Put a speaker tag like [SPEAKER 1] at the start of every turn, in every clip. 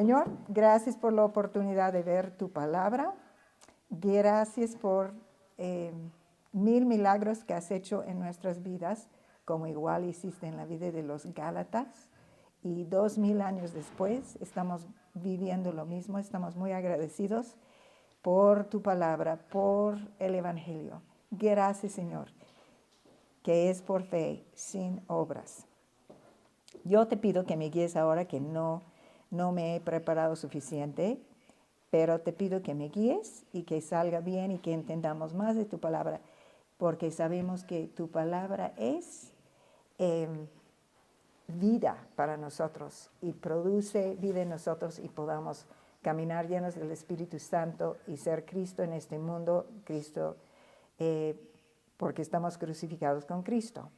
[SPEAKER 1] Señor, gracias por la oportunidad de ver tu palabra. Gracias por 1000 milagros que has hecho en nuestras vidas, como igual hiciste en la vida de los Gálatas. Y 2000 años después estamos viviendo lo mismo. Estamos muy agradecidos por tu palabra, por el Evangelio. Gracias, Señor, que es por fe, sin obras. Yo te pido que me guíes ahora que no me he preparado suficiente, pero te pido que me guíes y que salga bien y que entendamos más de tu palabra, porque sabemos que tu palabra es vida para nosotros y produce vida en nosotros y podamos caminar llenos del Espíritu Santo y ser Cristo en este mundo, Cristo, porque estamos crucificados con Cristo.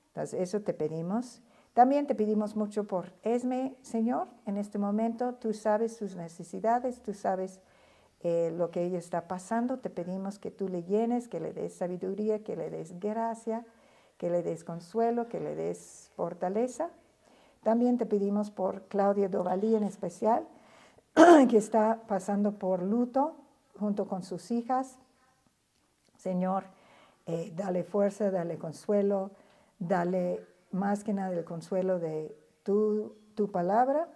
[SPEAKER 1] Entonces, eso te pedimos. También te pedimos mucho por Esme, Señor, en este momento. Tú sabes sus necesidades, tú sabes lo que ella está pasando. Te pedimos que tú le llenes, que le des sabiduría, que le des gracia, que le des consuelo, que le des fortaleza. También te pedimos por Claudia Dovalí en especial, que está pasando por luto junto con sus hijas. Señor, dale fuerza, dale consuelo, dale más que nada el consuelo de tu palabra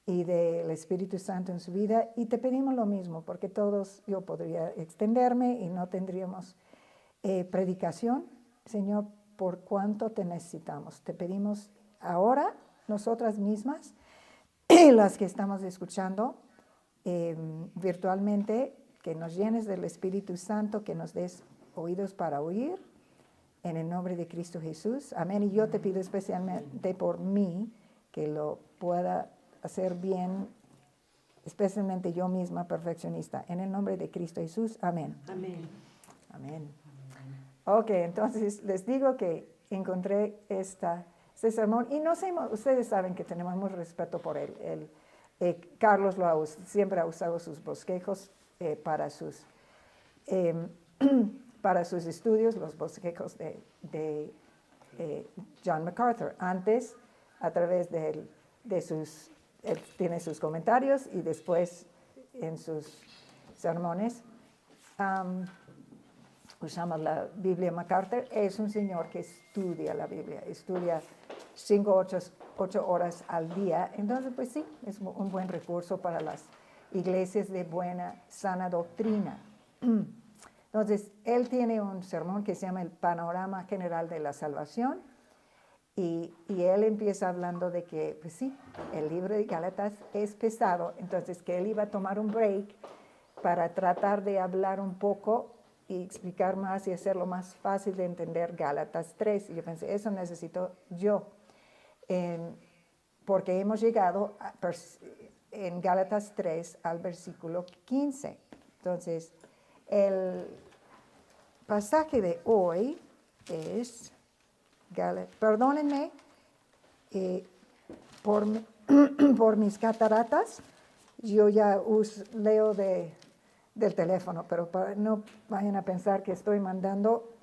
[SPEAKER 1] y del Espíritu Santo en su vida. Y te pedimos lo mismo, porque todos, yo podría extenderme y no tendríamos predicación. Señor, por cuánto te necesitamos. Te pedimos ahora, nosotras mismas, las que estamos escuchando virtualmente, que nos llenes del Espíritu Santo, que nos des oídos para oír, en el nombre de Cristo Jesús. Amén. Y yo te pido especialmente por mí, que lo pueda hacer bien, especialmente yo misma, perfeccionista. En el nombre de Cristo Jesús. Amén.
[SPEAKER 2] Amén.
[SPEAKER 1] Amén. Ok, entonces les digo que encontré este sermón, y no sé, ustedes saben que tenemos mucho respeto por él. Carlos siempre ha usado sus bosquejos para sus estudios, los bosquejos de John MacArthur. Antes, a través de sus, él tiene sus comentarios y después en sus sermones. Usamos la Biblia MacArthur. Es un señor que estudia la Biblia, estudia 8 horas al día. Entonces, pues sí, es un buen recurso para las iglesias de buena, sana doctrina. Entonces, él tiene un sermón que se llama El Panorama General de la Salvación, y él empieza hablando de que, pues sí, el libro de Gálatas es pesado, entonces que él iba a tomar un break para tratar de hablar un poco y explicar más y hacerlo más fácil de entender Gálatas 3. Y yo pensé, eso necesito yo, porque hemos llegado en Gálatas 3 al versículo 15. Entonces, el pasaje de hoy es, perdónenme por mis cataratas, yo ya leo del teléfono, pero no vayan a pensar que estoy mandando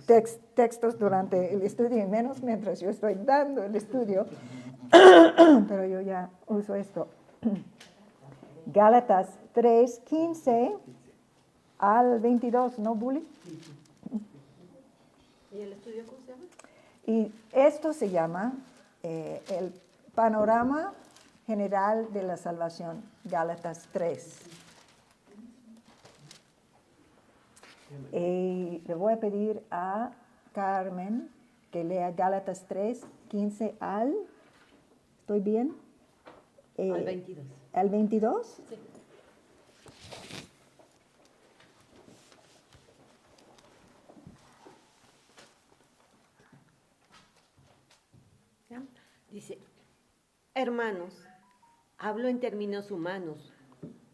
[SPEAKER 1] textos durante el estudio, y menos mientras yo estoy dando el estudio, pero yo ya uso esto. Gálatas 3:15 al 22, ¿no, Bully?
[SPEAKER 2] ¿Y el estudio cómo se llama?
[SPEAKER 1] Y esto se llama el Panorama General de la Salvación, Gálatas 3. Y le voy a pedir a Carmen que lea Gálatas 3:15 al, ¿estoy bien?
[SPEAKER 2] Al 22.
[SPEAKER 1] ¿Al 22?
[SPEAKER 2] Sí. ¿Ya? Dice, hermanos, hablo en términos humanos.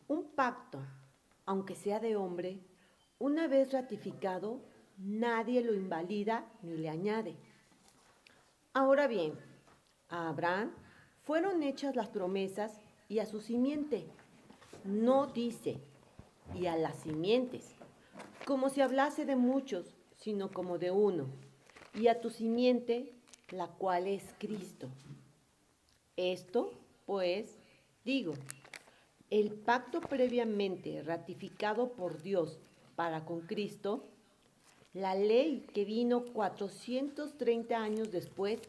[SPEAKER 2] Un pacto, aunque sea de hombre, una vez ratificado, nadie lo invalida ni le añade. Ahora bien, a Abraham fueron hechas las promesas y a su simiente. No dice, y a las simientes, como si hablase de muchos, sino como de uno, y a tu simiente, la cual es Cristo. Esto, pues, Digo, el pacto previamente ratificado por Dios para con Cristo, la ley que vino 430 años después,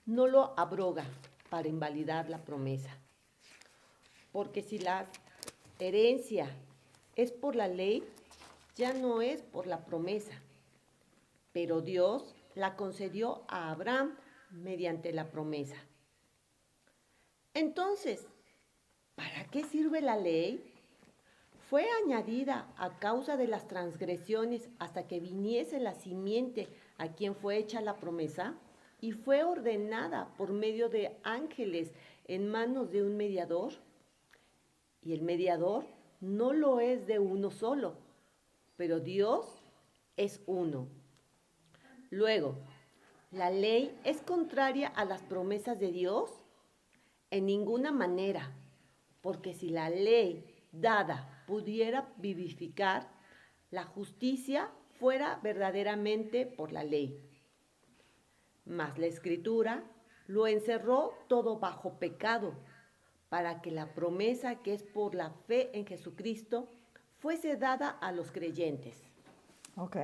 [SPEAKER 2] no lo abroga para invalidar la promesa. Porque si la herencia es por la ley, ya no es por la promesa. Pero Dios la concedió a Abraham mediante la promesa. Entonces, ¿para qué sirve la ley? Fue añadida a causa de las transgresiones hasta que viniese la simiente a quien fue hecha la promesa, y fue ordenada por medio de ángeles en manos de un mediador. Y el mediador no lo es de uno solo, pero Dios es uno. Luego, ¿la ley es contraria a las promesas de Dios? En ninguna manera, porque si la ley dada pudiera vivificar, la justicia fuera verdaderamente por la ley. Mas la Escritura lo encerró todo bajo pecado, para que la promesa que es por la fe en Jesucristo fuese dada a los creyentes.
[SPEAKER 1] Ok.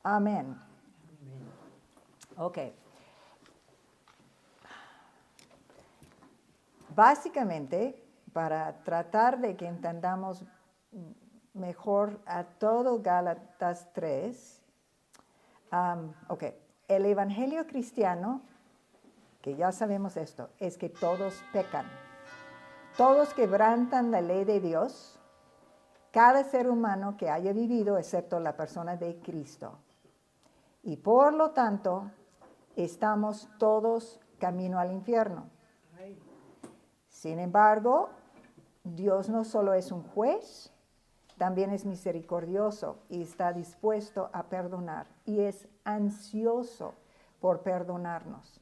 [SPEAKER 1] Amén. Ok. Básicamente, para tratar de que entendamos mejor a todo Gálatas 3, ok, el evangelio cristiano, que ya sabemos esto, es que todos pecan. Todos quebrantan la ley de Dios, cada ser humano que haya vivido, excepto la persona de Cristo. Y por lo tanto, estamos todos camino al infierno. Sin embargo, Dios no solo es un juez, también es misericordioso y está dispuesto a perdonar y es ansioso por perdonarnos.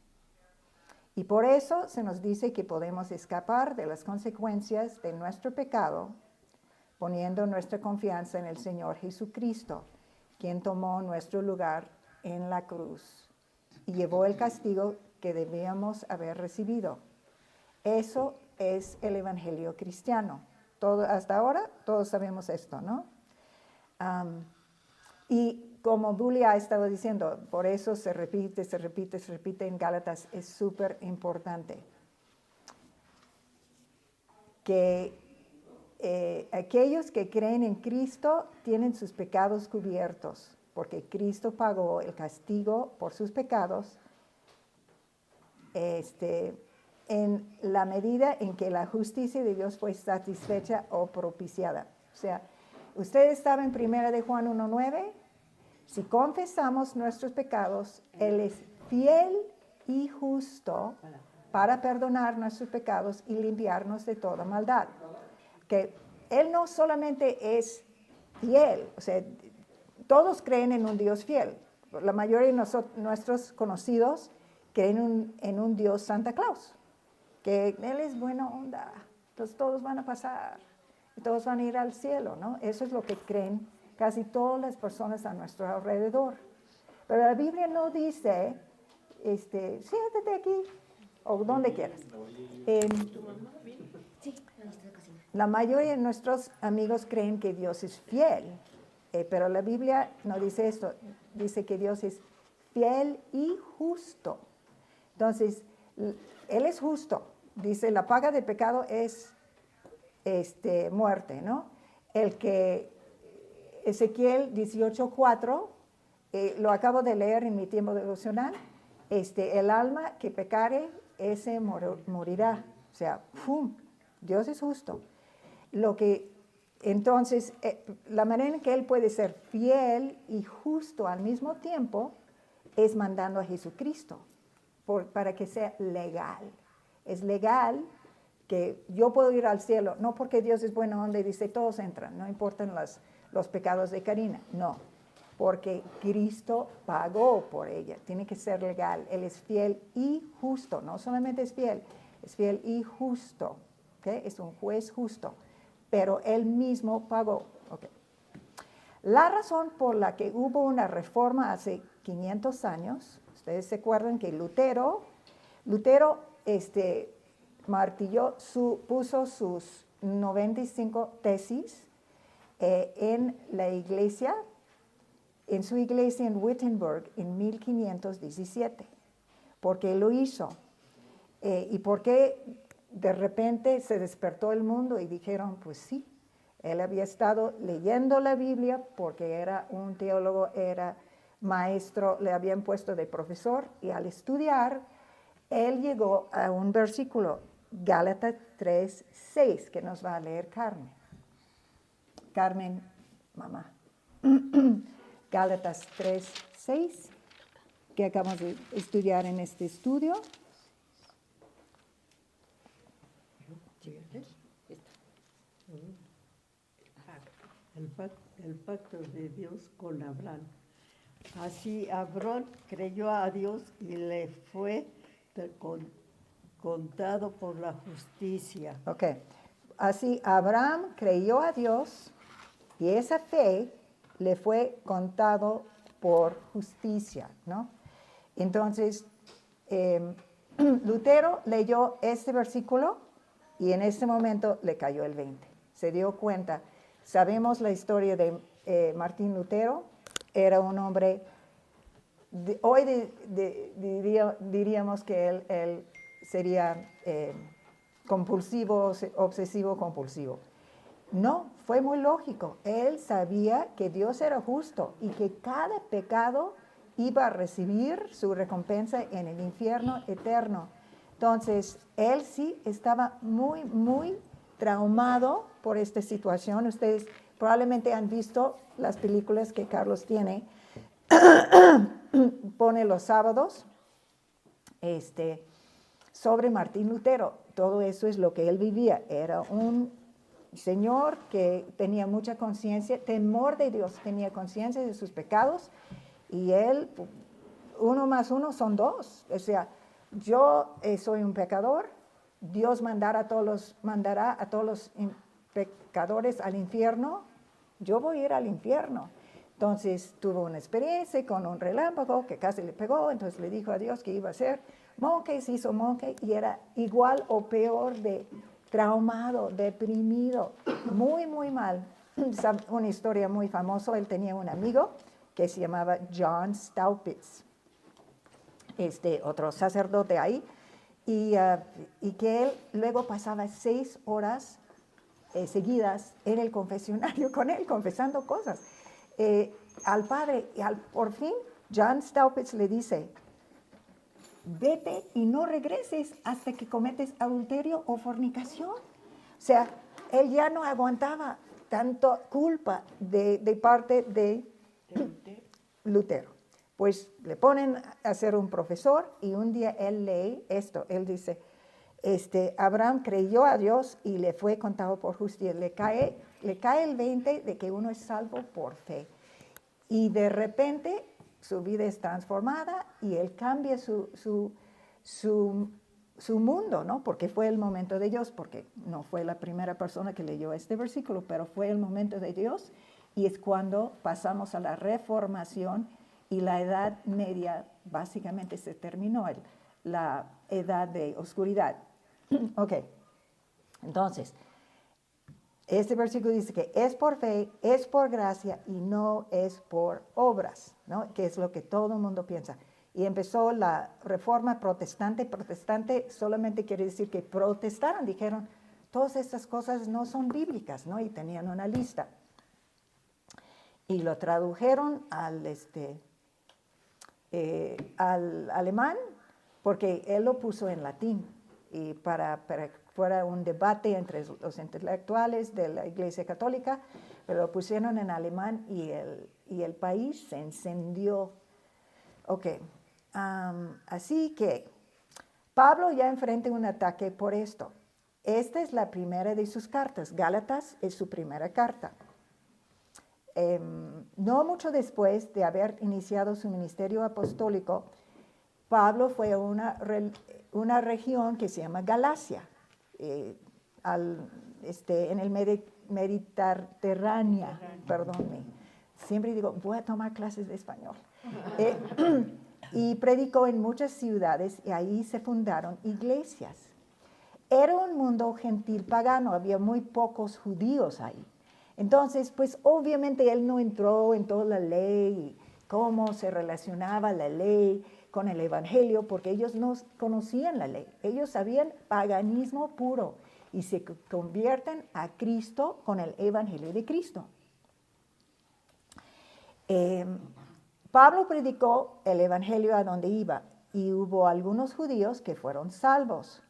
[SPEAKER 1] Y por eso se nos dice que podemos escapar de las consecuencias de nuestro pecado poniendo nuestra confianza en el Señor Jesucristo, quien tomó nuestro lugar en la cruz y llevó el castigo que debíamos haber recibido. Eso es el evangelio cristiano. Hasta ahora todos sabemos esto, ¿no? Y como Bully ha estado diciendo, por eso se repite en Gálatas, es súper importante que aquellos que creen en Cristo tienen sus pecados cubiertos, porque Cristo pagó el castigo por sus pecados en la medida en que la justicia de Dios fue satisfecha o propiciada. O sea, ustedes saben 1 de Juan 1:9, si confesamos nuestros pecados, Él es fiel y justo para perdonar nuestros pecados y limpiarnos de toda maldad. Que Él no solamente es fiel, o sea, todos creen en un Dios fiel. La mayoría de nuestros conocidos creen en un Dios Santa Claus, que Él es buena onda, entonces todos van a pasar, todos van a ir al cielo, ¿no? Eso es lo que creen casi todas las personas a nuestro alrededor. Pero la Biblia no dice, siéntate aquí, o donde quieras. La mayoría de nuestros amigos creen que Dios es fiel, pero la Biblia no dice esto, dice que Dios es fiel y justo. Entonces, Él es justo, dice la paga del pecado es muerte, ¿no? El que Ezequiel 18:4, lo acabo de leer en mi tiempo devocional, el alma que pecare, ese morirá. O sea, ¡pum! Dios es justo. Entonces, la manera en que Él puede ser fiel y justo al mismo tiempo es mandando a Jesucristo para que sea legal. Es legal que yo puedo ir al cielo, no porque Dios es buena onda y dice todos entran, no importan los pecados de Karina, no, porque Cristo pagó por ella, tiene que ser legal. Él es fiel y justo, no solamente es fiel y justo, ¿okay? Es un juez justo, pero Él mismo pagó. Okay. La razón por la que hubo una reforma hace 500 años, ustedes se acuerdan que Lutero puso sus 95 tesis en la iglesia, en su iglesia en Wittenberg en 1517. ¿Por qué lo hizo? ¿Y por qué de repente se despertó el mundo y dijeron, pues sí, él había estado leyendo la Biblia porque era un teólogo, era maestro, le habían puesto de profesor, y al estudiar, él llegó a un versículo, Gálatas 3:6, que nos va a leer Carmen. Carmen, mamá. Gálatas 3:6, que acabamos de estudiar en este estudio.
[SPEAKER 3] El pacto de Dios con Abraham. Así Abraham creyó a Dios y le fue contado por la justicia.
[SPEAKER 1] Ok, así Abraham creyó a Dios y esa fe le fue contado por justicia, ¿no? Entonces, Lutero leyó este versículo y en este momento le cayó el 20. Se dio cuenta. Sabemos la historia de Martín Lutero. Era un hombre, hoy diríamos que él sería compulsivo, obsesivo, compulsivo. No, fue muy lógico. Él sabía que Dios era justo y que cada pecado iba a recibir su recompensa en el infierno eterno. Entonces, él sí estaba muy, muy traumado por esta situación. Ustedes probablemente han visto las películas que Carlos tiene, pone los sábados, sobre Martín Lutero. Todo eso es lo que él vivía. Era un señor que tenía mucha conciencia, temor de Dios, tenía conciencia de sus pecados, y él, 1 más 1 son 2. O sea, yo soy un pecador, Dios mandará a todos los pecadores al infierno, yo voy a ir al infierno. Entonces tuvo una experiencia con un relámpago que casi le pegó, entonces le dijo a Dios que iba a ser monje, se hizo monje y era igual o peor de traumado, deprimido, muy, muy mal. Una historia muy famosa, él tenía un amigo que se llamaba John Staupitz, otro sacerdote ahí, y que él luego pasaba 6 horas seguidas en el confesionario con él, confesando cosas al padre. Y por fin, John Staupitz le dice, vete y no regreses hasta que cometes adulterio o fornicación. O sea, él ya no aguantaba tanto culpa de parte de Lutero. Pues le ponen a ser un profesor y un día él lee esto. Él dice, Abraham creyó a Dios y le fue contado por justicia. Le cae el 20 de que uno es salvo por fe. Y de repente su vida es transformada y él cambia su mundo, ¿no? Porque fue el momento de Dios, porque no fue la primera persona que leyó este versículo, pero fue el momento de Dios, y es cuando pasamos a la Reformación y la Edad Media básicamente se terminó, la edad de oscuridad. Ok, entonces, este versículo dice que es por fe, es por gracia y no es por obras, ¿no? Que es lo que todo el mundo piensa. Y empezó la reforma protestante. Protestante solamente quiere decir que protestaron, dijeron, todas estas cosas no son bíblicas, ¿no? Y tenían una lista. Y lo tradujeron al alemán, porque él lo puso en latín, y para que fuera un debate entre los intelectuales de la Iglesia Católica, pero lo pusieron en alemán y el país se encendió. Ok, así que Pablo ya enfrenta un ataque por esto. Esta es la primera de sus cartas. Gálatas es su primera carta. No mucho después de haber iniciado su ministerio apostólico, Pablo fue a una región que se llama Galacia, en el Mediterráneo, perdónme. Siempre digo, voy a tomar clases de español. Y predicó en muchas ciudades y ahí se fundaron iglesias. era un mundo gentil pagano, había muy pocos judíos ahí. Entonces, pues obviamente él no entró en toda la ley, cómo se relacionaba la ley con el evangelio, porque ellos no conocían la ley. Ellos sabían paganismo puro y se convierten a Cristo con el evangelio de Cristo. Pablo predicó el evangelio a donde iba y hubo algunos judíos que fueron salvos,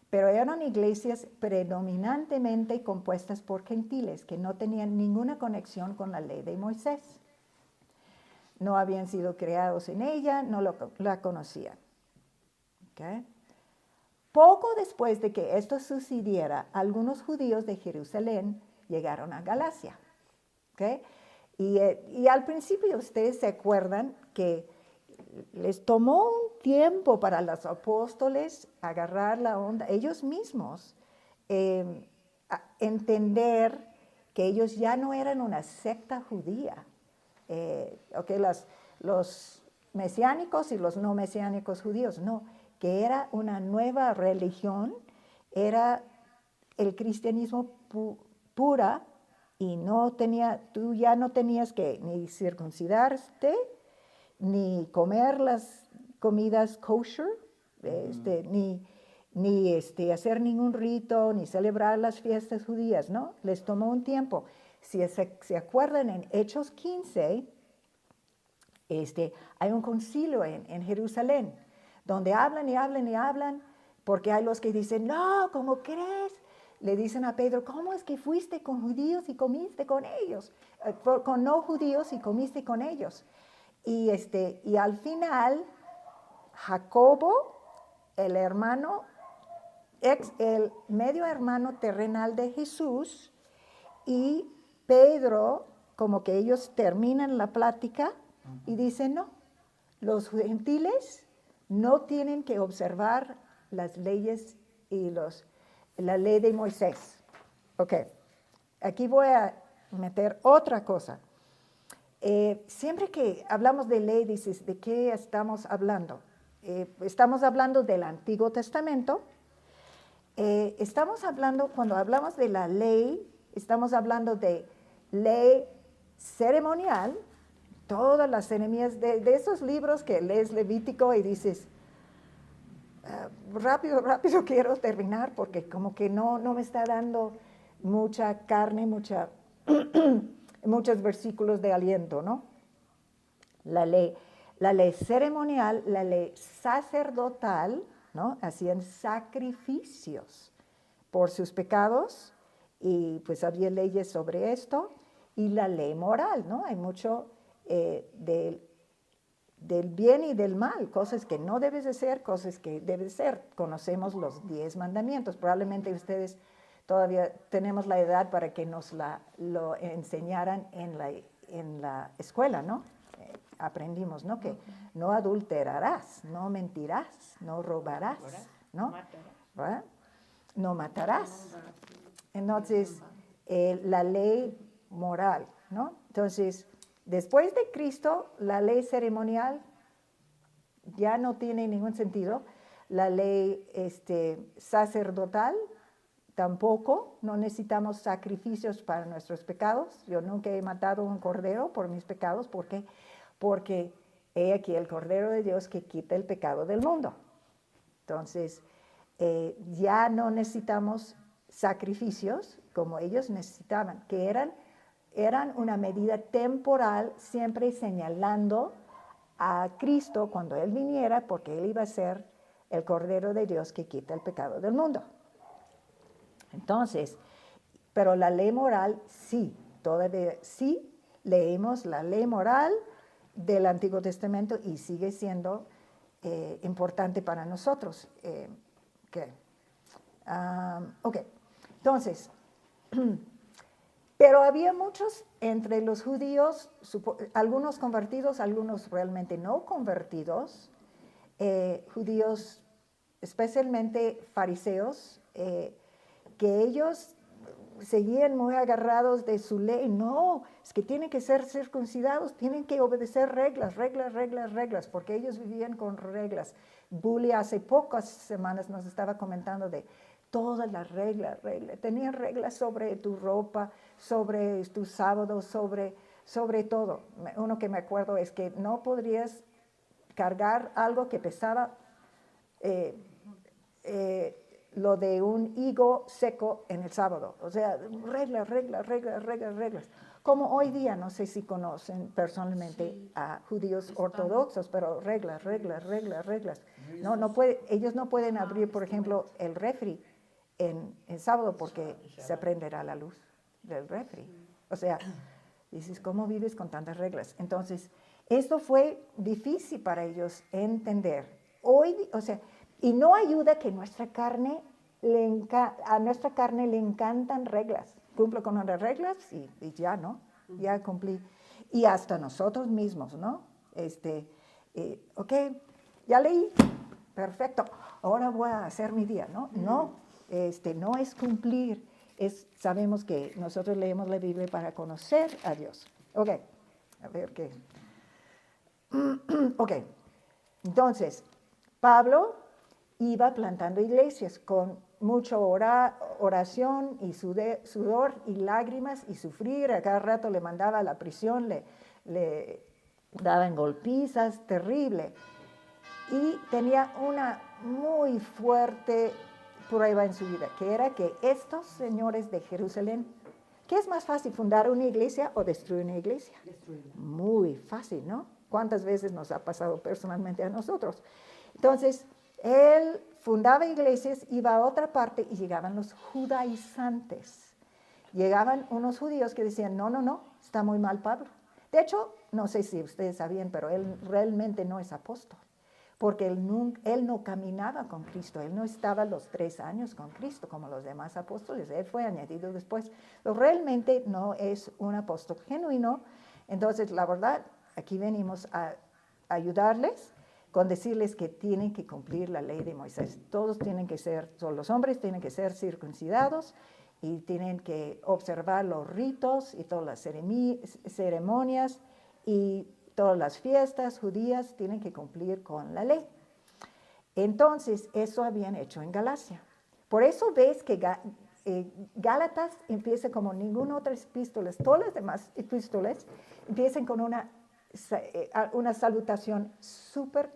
[SPEAKER 1] pero eran iglesias predominantemente compuestas por gentiles que no tenían ninguna conexión con la ley de Moisés. No habían sido creados en ella, no la conocían. ¿Okay? Poco después de que esto sucediera, algunos judíos de Jerusalén llegaron a Galacia. ¿Okay? Y al principio ustedes se acuerdan que les tomó un tiempo para los apóstoles agarrar la onda, ellos mismos, entender que ellos ya no eran una secta judía. Los mesiánicos y los no mesiánicos judíos, no, que era una nueva religión, era el cristianismo pura, y tú ya no tenías que ni circuncidarte, ni comer las comidas kosher, ni hacer ningún rito, ni celebrar las fiestas judías, ¿no? Les tomó un tiempo. Si se acuerdan, en Hechos 15, hay un concilio en Jerusalén, donde hablan y hablan y hablan, porque hay los que dicen, no, ¿cómo crees? Le dicen a Pedro, ¿cómo es que fuiste con judíos y comiste con ellos? Con no judíos y comiste con ellos. Y al final, Jacobo, el hermano, el medio hermano terrenal de Jesús, y Pedro, como que ellos terminan la plática y dicen, no, los gentiles no tienen que observar las leyes y la ley de Moisés. Ok, aquí voy a meter otra cosa. Siempre que hablamos de ley, dices, ¿de qué estamos hablando? Estamos hablando del Antiguo Testamento. Estamos hablando, cuando hablamos de la ley, estamos hablando de ley ceremonial, todas las ceremonias de esos libros que lees Levítico y dices, rápido quiero terminar porque como que no me está dando mucha carne, muchos versículos de aliento, ¿no? La ley ceremonial, la ley sacerdotal, ¿no? Hacían sacrificios por sus pecados y pues había leyes sobre esto, y la ley moral, ¿no? Hay mucho del bien y del mal, cosas que no debes de hacer, cosas que debes ser. Conocemos los 10 mandamientos, probablemente ustedes todavía tenemos la edad para que nos lo enseñaran en la escuela, ¿no? Aprendimos, ¿no? Que no adulterarás, no mentirás, no robarás, ¿no? ¿verdad? No matarás. Entonces, la ley moral, ¿no? Entonces, después de Cristo, la ley ceremonial ya no tiene ningún sentido. La ley sacerdotal tampoco, no necesitamos sacrificios para nuestros pecados. Yo nunca he matado un cordero por mis pecados. ¿Por qué? Porque he aquí el Cordero de Dios que quita el pecado del mundo. Entonces, ya no necesitamos sacrificios como ellos necesitaban, que eran una medida temporal, siempre señalando a Cristo cuando Él viniera, porque Él iba a ser el Cordero de Dios que quita el pecado del mundo. Entonces, pero la ley moral sí, todavía sí leemos la ley moral del Antiguo Testamento y sigue siendo importante para nosotros. Ok, entonces, pero había muchos entre los judíos, algunos convertidos, algunos realmente no convertidos, judíos, especialmente fariseos, que ellos seguían muy agarrados de su ley. No, es que tienen que ser circuncidados, tienen que obedecer reglas, porque ellos vivían con reglas. Bully hace pocas semanas nos estaba comentando de todas las reglas. Tenían reglas sobre tu ropa, sobre tus sábados, sobre todo. Uno que me acuerdo es que no podrías cargar algo que pesaba lo de un higo seco en el sábado. O sea, reglas. Como hoy día, no sé si conocen personalmente a judíos ortodoxos, pero reglas. Ellos no pueden abrir, por ejemplo, el refri en sábado porque se prenderá la luz del refri. O sea, dices, ¿cómo vives con tantas reglas? Entonces, esto fue difícil para ellos entender. Hoy, o sea, y no ayuda que a nuestra carne le encantan reglas. Cumplo con las reglas y ya, ¿no? Ya cumplí. Y hasta nosotros mismos, ¿no? Ok, ya leí, perfecto, ahora voy a hacer mi día, ¿no? No, no es cumplir, sabemos que nosotros leemos la Biblia para conocer a Dios. Ok, a ver qué. Ok, entonces, Pablo iba plantando iglesias con mucha oración y sudor y lágrimas y sufrir. A cada rato le mandaba a la prisión, le daban golpizas, terrible. Y tenía una muy fuerte prueba en su vida, que era que estos señores de Jerusalén, ¿qué es más fácil, fundar una iglesia o destruir una iglesia? Destruirla. Muy fácil, ¿no? ¿Cuántas veces nos ha pasado personalmente a nosotros? Entonces, él fundaba iglesias, iba a otra parte y llegaban los judaizantes. Llegaban unos judíos que decían, no, está muy mal Pablo. De hecho, no sé si ustedes sabían, pero él realmente no es apóstol, porque él no caminaba con Cristo, él no estaba los 3 años con Cristo como los demás apóstoles, él fue añadido después. Pero realmente no es un apóstol genuino. Entonces, la verdad, aquí venimos a ayudarles con decirles que tienen que cumplir la ley de Moisés. Todos los hombres tienen que ser circuncidados y tienen que observar los ritos y todas las ceremonias y todas las fiestas judías, tienen que cumplir con la ley. Entonces, eso habían hecho en Galacia. Por eso ves que Gálatas empieza como ninguna otra epístola. Todas las demás epístolas empiezan con una salutación súper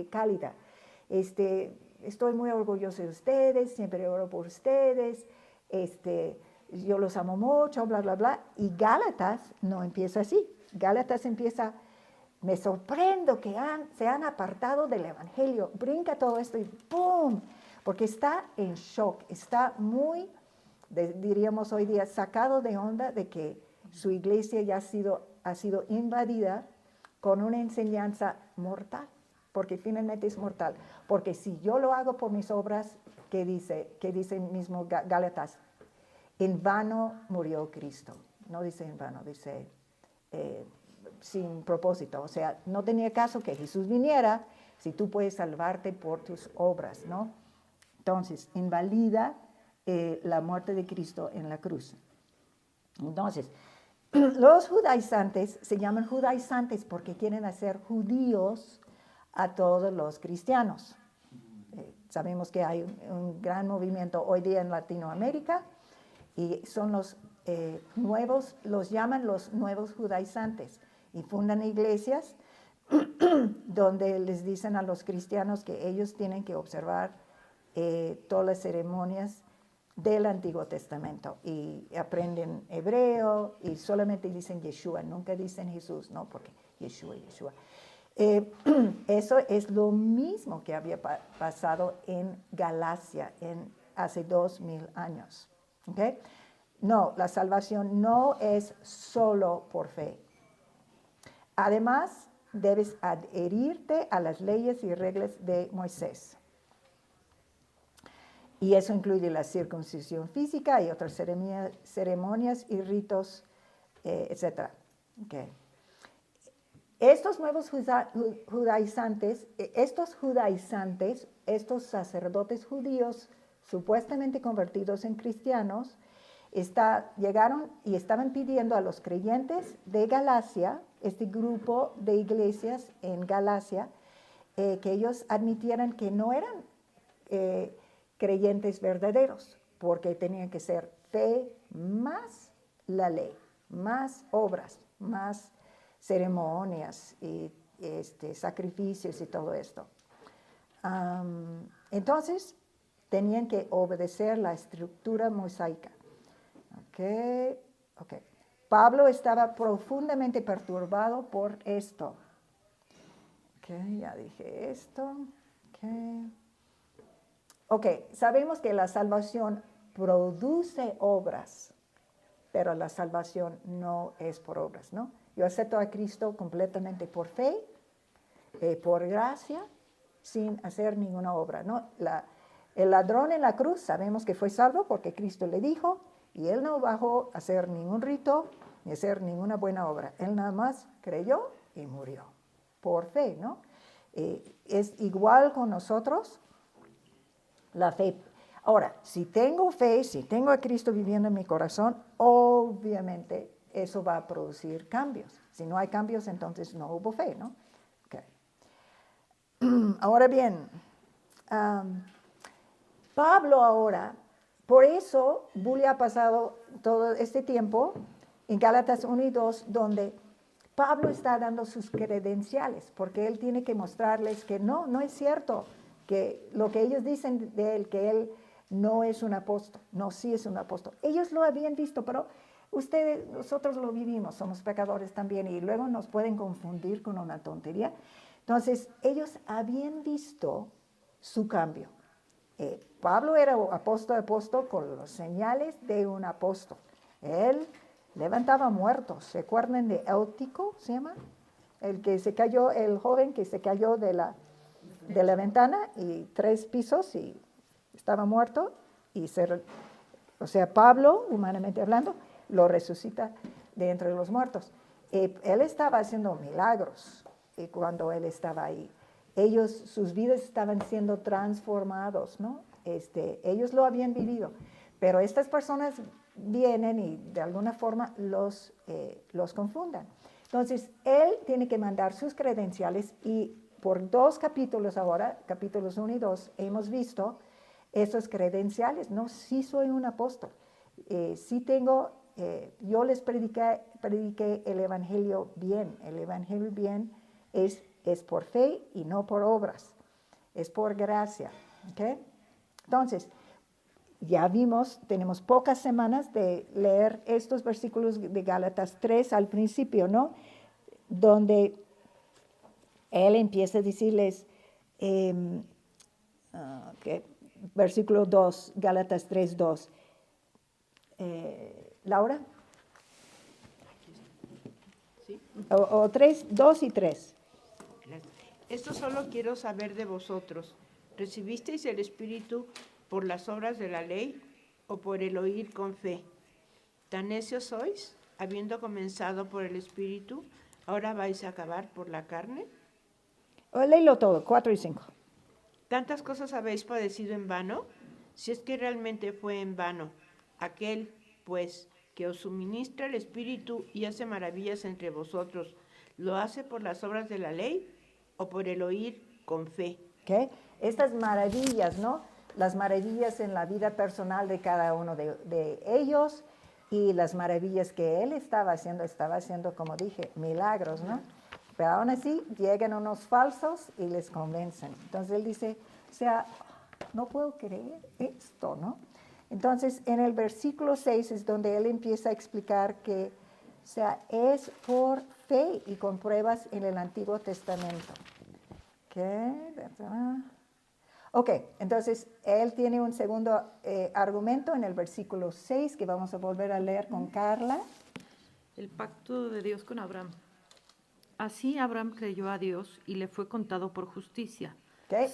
[SPEAKER 1] cálida. Estoy muy orgulloso de ustedes, siempre oro por ustedes, yo los amo mucho, bla, bla, bla. Y Gálatas no empieza así. Gálatas empieza, me sorprendo que se han apartado del Evangelio. Brinca todo esto y ¡pum! Porque está en shock, está muy, diríamos hoy día, sacado de onda de que su iglesia ya ha sido invadida con una enseñanza mortal, porque finalmente es mortal. Porque si yo lo hago por mis obras, ¿qué dice mismo Gálatas? En vano murió Cristo. No dice en vano, dice sin propósito. O sea, no tenía caso que Jesús viniera si tú puedes salvarte por tus obras, ¿no? Entonces, invalida la muerte de Cristo en la cruz. Entonces, los judaizantes se llaman judaizantes porque quieren hacer judíos a todos los cristianos. Sabemos que hay un gran movimiento hoy día en Latinoamérica y son los llaman los nuevos judaizantes y fundan iglesias donde les dicen a los cristianos que ellos tienen que observar todas las ceremonias del Antiguo Testamento y aprenden hebreo y solamente dicen Yeshua, nunca dicen Jesús, no, porque Yeshua. Eso es lo mismo que había pasado en Galacia hace 2000 años. ¿Okay? No, la salvación no es solo por fe. Además, debes adherirte a las leyes y reglas de Moisés. Y eso incluye la circuncisión física y otras ceremonias y ritos, etc. Okay. Estos nuevos judaizantes, estos sacerdotes judíos supuestamente convertidos en cristianos, llegaron y estaban pidiendo a los creyentes de Galacia, este grupo de iglesias en Galacia, que ellos admitieran que no eran creyentes verdaderos, porque tenían que ser fe más la ley, más obras, más ceremonias y sacrificios y todo esto. Entonces, tenían que obedecer la estructura mosaica. Ok. Pablo estaba profundamente perturbado por esto. Ya dije esto. Ok, sabemos que la salvación produce obras, pero la salvación no es por obras, ¿no? Yo acepto a Cristo completamente por fe, por gracia, sin hacer ninguna obra, ¿no? El ladrón en la cruz sabemos que fue salvo porque Cristo le dijo, y él no bajó a hacer ningún rito ni a hacer ninguna buena obra. Él nada más creyó y murió por fe, ¿no? Es igual con nosotros, la fe. Ahora, si tengo fe, si tengo a Cristo viviendo en mi corazón, obviamente eso va a producir cambios. Si no hay cambios, entonces no hubo fe, ¿no? Okay. Ahora bien, Pablo ahora, por eso Bully ha pasado todo este tiempo en Gálatas 1 y 2, donde Pablo está dando sus credenciales, porque él tiene que mostrarles que no es cierto, que lo que ellos dicen de él, que él no es un apóstol, no, sí es un apóstol. Ellos lo habían visto, pero nosotros lo vivimos, somos pecadores también, y luego nos pueden confundir con una tontería. Entonces, ellos habían visto su cambio. Pablo era apóstol con los señales de un apóstol. Él levantaba muertos. ¿Se acuerdan de Éutico, se llama? El joven que se cayó de la ventana y 3 pisos y estaba muerto. O sea, Pablo, humanamente hablando, lo resucita de entre los muertos. Él estaba haciendo milagros cuando él estaba ahí. Sus vidas estaban siendo transformados, ¿no? Ellos lo habían vivido, pero estas personas vienen y de alguna forma los confundan. Entonces, él tiene que mandar sus credenciales y por 2 capítulos ahora, capítulos 1 y 2, hemos visto esos credenciales, ¿no? Sí soy un apóstol, sí tengo, yo les prediqué el evangelio bien. El evangelio bien es por fe y no por obras, es por gracia, ¿ok? Entonces, ya vimos, tenemos pocas semanas de leer estos versículos de Gálatas 3 al principio, ¿no? Donde él empieza a decirles, versículo 2, Gálatas 3, 2. Laura.
[SPEAKER 4] ¿Sí?
[SPEAKER 1] O 3, 2 y 3.
[SPEAKER 4] Esto solo quiero saber de vosotros. ¿Recibisteis el Espíritu por las obras de la ley o por el oír con fe? ¿Tan necios sois? Habiendo comenzado por el Espíritu, ¿ahora vais a acabar por la carne?
[SPEAKER 1] Léelo todo, 4 y 5.
[SPEAKER 4] ¿Tantas cosas habéis padecido en vano? Si es que realmente fue en vano. Aquel, pues, que os suministra el Espíritu y hace maravillas entre vosotros, ¿lo hace por las obras de la ley o por el oír con fe?
[SPEAKER 1] ¿Okay? Estas maravillas, ¿no? Las maravillas en la vida personal de cada uno de ellos y las maravillas que él estaba haciendo, como dije, milagros, ¿no? Pero aún así llegan unos falsos y les convencen. Entonces él dice, o sea, no puedo creer esto, ¿no? Entonces en el versículo 6 es donde él empieza a explicar que, o sea, es por fe y con pruebas en el Antiguo Testamento. Ok, entonces él tiene un segundo argumento en el versículo 6 que vamos a volver a leer con Carla.
[SPEAKER 5] El pacto de Dios con Abraham. Así Abraham creyó a Dios y le fue contado por justicia.
[SPEAKER 1] Okay,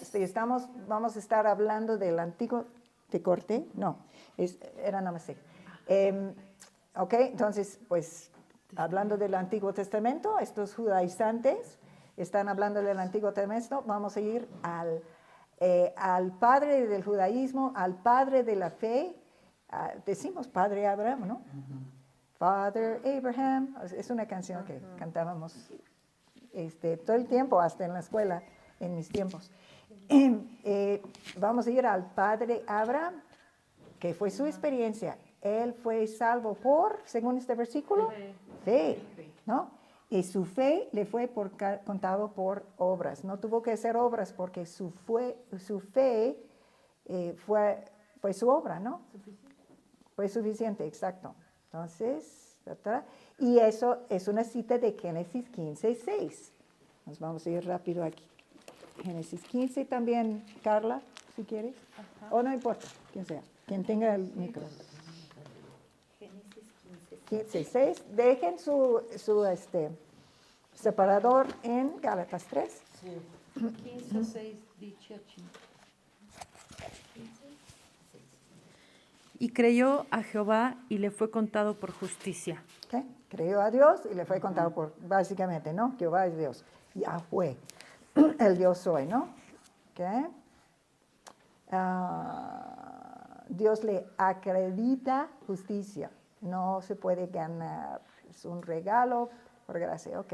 [SPEAKER 1] vamos a estar hablando del Antiguo, ¿te corté? No, era nada más. Ok, entonces, pues, hablando del Antiguo Testamento, estos judaizantes están hablando del Antiguo Testamento, vamos a ir al padre del judaísmo, al padre de la fe, decimos Padre Abraham, ¿no? Father Abraham, es una canción que cantábamos todo el tiempo, hasta en la escuela, en mis tiempos. Vamos a ir al Padre Abraham, que fue su experiencia. Él fue salvo por, según este versículo, fe, ¿no? Y su fe le fue contado por obras. No tuvo que hacer obras porque su fe fue su obra, ¿no? Fue suficiente, exacto. Entonces, y eso es una cita de Génesis 15:6. Nos vamos a ir rápido aquí. Génesis 15 también, Carla, si quieres. O no importa, quien sea, quien tenga el micro. Génesis 15:6. Dejen su separador en Gálatas 3.
[SPEAKER 5] 15:6 dice. Y creyó a Jehová y le fue contado por justicia.
[SPEAKER 1] ¿Okay? Creyó a Dios y le fue contado por, básicamente, ¿no? Jehová es Dios. Yahweh, el Dios soy, ¿no? ¿Okay? Dios le acredita justicia. No se puede ganar. Es un regalo por gracia. Ok.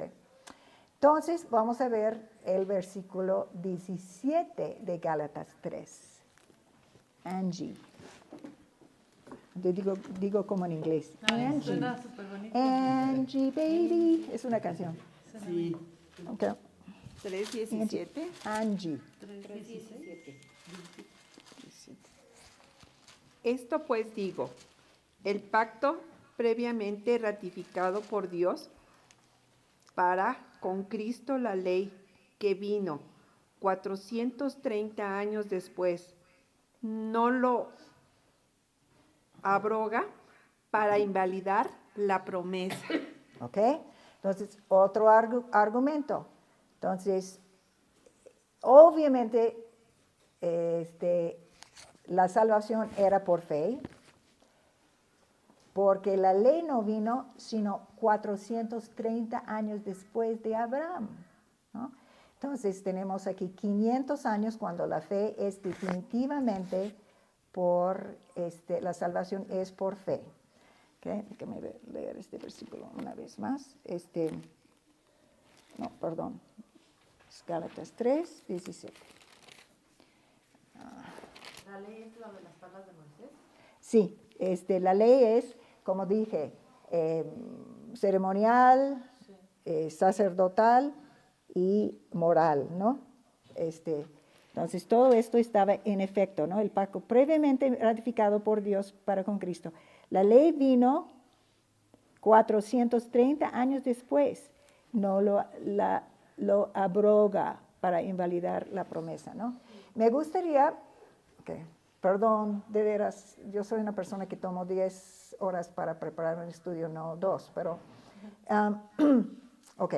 [SPEAKER 1] Entonces, vamos a ver el versículo 17 de Gálatas 3. Angie. Yo digo como en inglés. Angie.
[SPEAKER 5] Suena súper bonito.
[SPEAKER 1] Angie, baby. Es una canción.
[SPEAKER 3] Sí.
[SPEAKER 1] Ok.
[SPEAKER 4] 3:17.
[SPEAKER 1] Angie.
[SPEAKER 5] 3:17.
[SPEAKER 4] Esto pues digo, el pacto previamente ratificado por Dios para con Cristo la ley que vino 430 años después, no lo abroga para invalidar la promesa.
[SPEAKER 1] ¿Ok? Entonces, otro argumento. Entonces, obviamente, la salvación era por fe, porque la ley no vino sino 430 años después de Abraham, ¿no? Entonces, tenemos aquí 500 años cuando la fe es definitivamente por, la salvación es por fe. ¿Okay? Déjame leer este versículo una vez más. No, perdón. Es Gálatas 3:17.
[SPEAKER 5] ¿La ley es la de las tablas de Moisés?
[SPEAKER 1] Sí, la ley es, como dije, ceremonial, sacerdotal y moral, ¿no? Entonces, todo esto estaba en efecto, ¿no? El pacto previamente ratificado por Dios para con Cristo. La ley vino 430 años después, no lo abroga para invalidar la promesa, ¿no? Me gustaría, perdón, de veras, yo soy una persona que tomo 10 horas para preparar un estudio, no 2, pero, ok.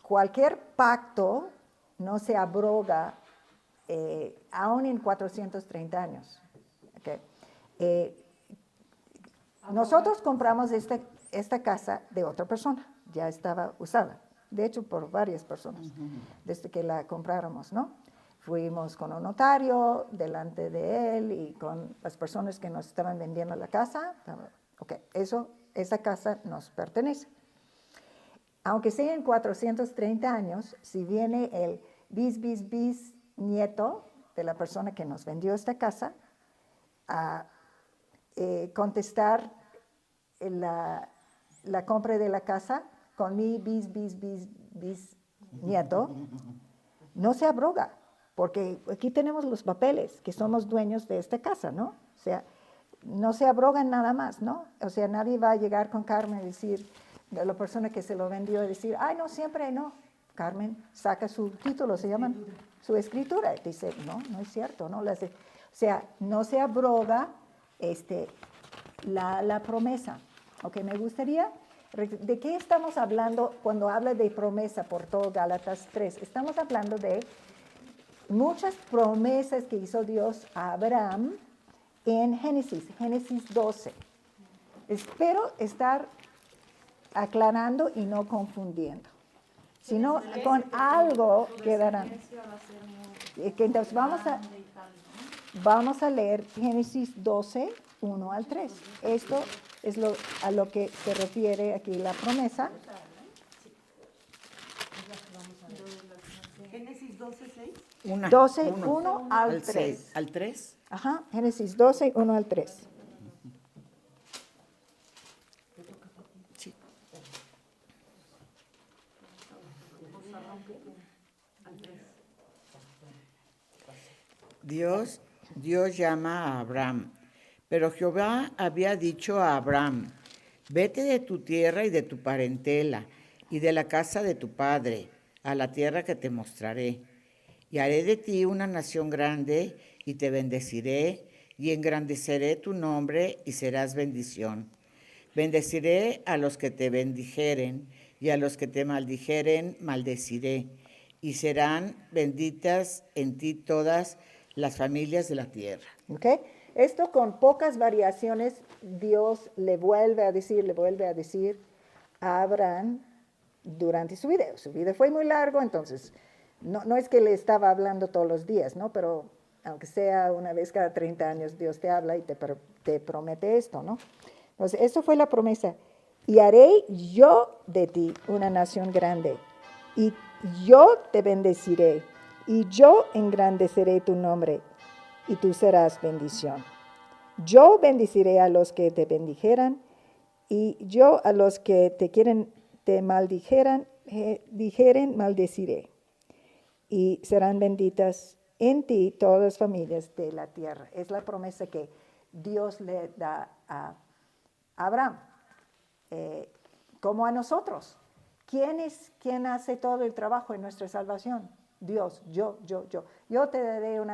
[SPEAKER 1] Cualquier pacto no se abroga aún en 430 años. Okay. Nosotros compramos esta casa de otra persona, ya estaba usada, de hecho por varias personas, desde que la compráramos, ¿no? Fuimos con un notario delante de él y con las personas que nos estaban vendiendo la casa. Ok, esa casa nos pertenece. Aunque sea en 430 años, si viene el bisnieto de la persona que nos vendió esta casa a contestar la compra de la casa con mi bisnieto, no se abroga. Porque aquí tenemos los papeles, que somos dueños de esta casa, ¿no? O sea, no se abrogan nada más, ¿no? O sea, nadie va a llegar con Carmen y decir, de la persona que se lo vendió, y decir, ay, no, siempre no. Carmen saca su título, se llama su escritura. Dice, no es cierto, ¿no? O sea, no se abroga la promesa. Ok, me gustaría, ¿de qué estamos hablando cuando habla de promesa por todo Gálatas 3? Estamos hablando de muchas promesas que hizo Dios a Abraham en Génesis 12. Espero estar aclarando y no confundiendo. Si no, con algo quedarán. Entonces vamos a leer Génesis 12, 1 al 3. Esto es a lo que se refiere aquí la promesa.
[SPEAKER 2] Génesis 12, 6.
[SPEAKER 1] 12, 1 al 3.
[SPEAKER 6] ¿Al 3?
[SPEAKER 1] Ajá, Génesis 12, 1 al 3.
[SPEAKER 6] Sí. Dios llama a Abraham, pero Jehová había dicho a Abraham, vete de tu tierra y de tu parentela y de la casa de tu padre, a la tierra que te mostraré. Y haré de ti una nación grande y te bendeciré y engrandeceré tu nombre y serás bendición. Bendeciré a los que te bendijeren y a los que te maldijeren maldeciré. Y serán benditas en ti todas las familias de la tierra.
[SPEAKER 1] ¿Okay? Esto con pocas variaciones, Dios le vuelve a decir a Abraham durante su vida. Su vida fue muy largo, entonces no es que le estaba hablando todos los días, ¿no? Pero aunque sea una vez cada 30 años, Dios te habla y te promete esto, ¿no? Entonces, eso fue la promesa. Y haré yo de ti una nación grande, y yo te bendeciré, y yo engrandeceré tu nombre, y tú serás bendición. Yo bendeciré a los que te bendijeran, y yo a los que te maldijeren, maldeciré. Y serán benditas en ti todas las familias de la tierra. Es la promesa que Dios le da a Abraham, como a nosotros. ¿Quién hace todo el trabajo en nuestra salvación? Dios, yo. Yo te daré un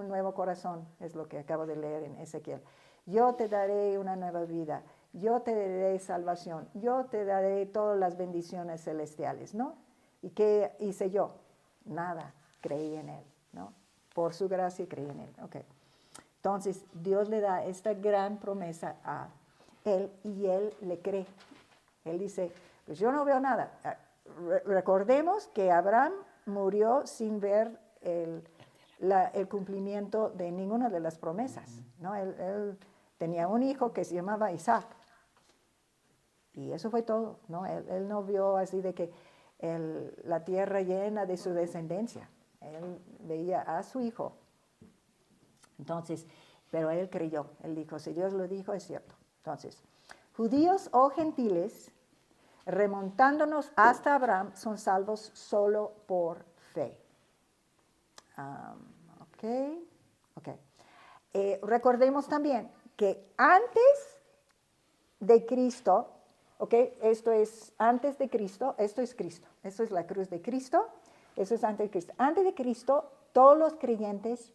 [SPEAKER 1] nuevo corazón, es lo que acabo de leer en Ezequiel. Yo te daré una nueva vida, yo te daré salvación, yo te daré todas las bendiciones celestiales, ¿no? ¿Y qué hice yo? Nada, creí en Él, ¿no? Por su gracia creí en Él, ok. Entonces, Dios le da esta gran promesa a Él y Él le cree. Él dice, pues yo no veo nada. Recordemos que Abraham murió sin ver el cumplimiento de ninguna de las promesas, ¿no? Él tenía un hijo que se llamaba Isaac. Y eso fue todo, ¿no? Él no vio así de que la tierra llena de su descendencia. Él veía a su hijo. Entonces, pero él creyó. Él dijo, si Dios lo dijo, es cierto. Entonces, judíos o gentiles, remontándonos hasta Abraham, son salvos solo por fe. Ok. Recordemos también que antes de Cristo, esto es antes de Cristo, esto es Cristo, esto es la cruz de Cristo, eso es antes de Cristo. Antes de Cristo, todos los creyentes,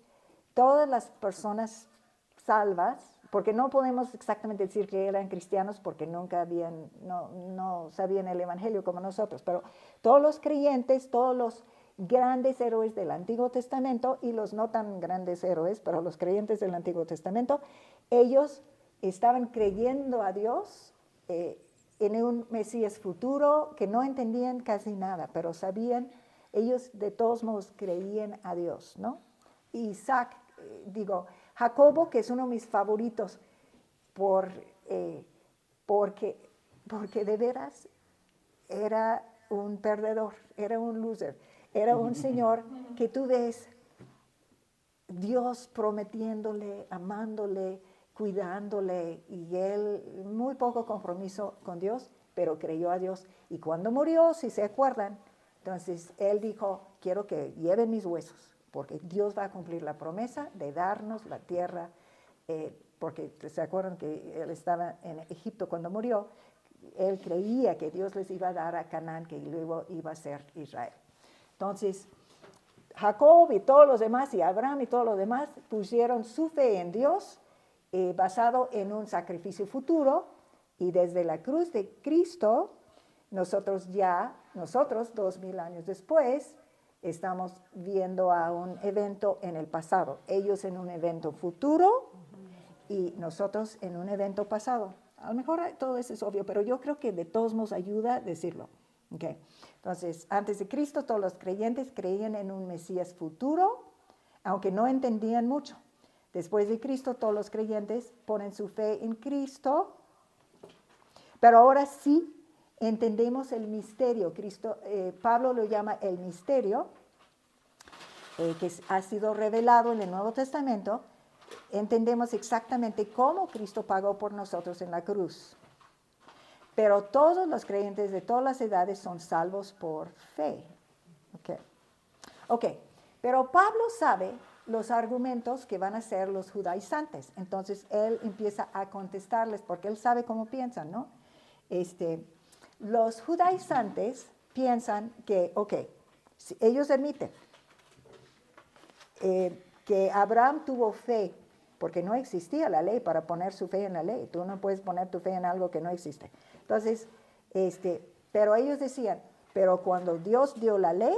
[SPEAKER 1] todas las personas salvas, porque no podemos exactamente decir que eran cristianos porque nunca no sabían el evangelio como nosotros, pero todos los creyentes, todos los grandes héroes del Antiguo Testamento y los no tan grandes héroes, pero los creyentes del Antiguo Testamento, ellos estaban creyendo a Dios en un Mesías futuro que no entendían casi nada, pero sabían, ellos de todos modos creían a Dios, ¿no? Jacobo, que es uno de mis favoritos, porque de veras era un perdedor, era un loser, era un señor que tú ves Dios prometiéndole, amándole, cuidándole, y él muy poco compromiso con Dios, pero creyó a Dios. Y cuando murió, si se acuerdan, entonces él dijo, quiero que lleven mis huesos, porque Dios va a cumplir la promesa de darnos la tierra, porque se acuerdan que él estaba en Egipto cuando murió, él creía que Dios les iba a dar a Canaán, que luego iba a ser Israel. Entonces, Jacob y todos los demás, y Abraham y todos los demás, pusieron su fe en Dios, basado en un sacrificio futuro, y desde la cruz de Cristo, nosotros 2000 años después, estamos viendo a un evento en el pasado. Ellos en un evento futuro y nosotros en un evento pasado. A lo mejor todo eso es obvio, pero yo creo que de todos modos ayuda a decirlo. Okay. Entonces, antes de Cristo, todos los creyentes creían en un Mesías futuro, aunque no entendían mucho. Después de Cristo, todos los creyentes ponen su fe en Cristo, pero ahora sí entendemos el misterio. Pablo lo llama el misterio, que ha sido revelado en el Nuevo Testamento. Entendemos exactamente cómo Cristo pagó por nosotros en la cruz. Pero todos los creyentes de todas las edades son salvos por fe. Ok, pero Pablo sabe los argumentos que van a ser los judaizantes. Entonces, él empieza a contestarles porque él sabe cómo piensan, ¿no? Los judaizantes piensan que, si ellos admiten que Abraham tuvo fe, porque no existía la ley para poner su fe en la ley. Tú no puedes poner tu fe en algo que no existe. Entonces, pero ellos decían, pero cuando Dios dio la ley,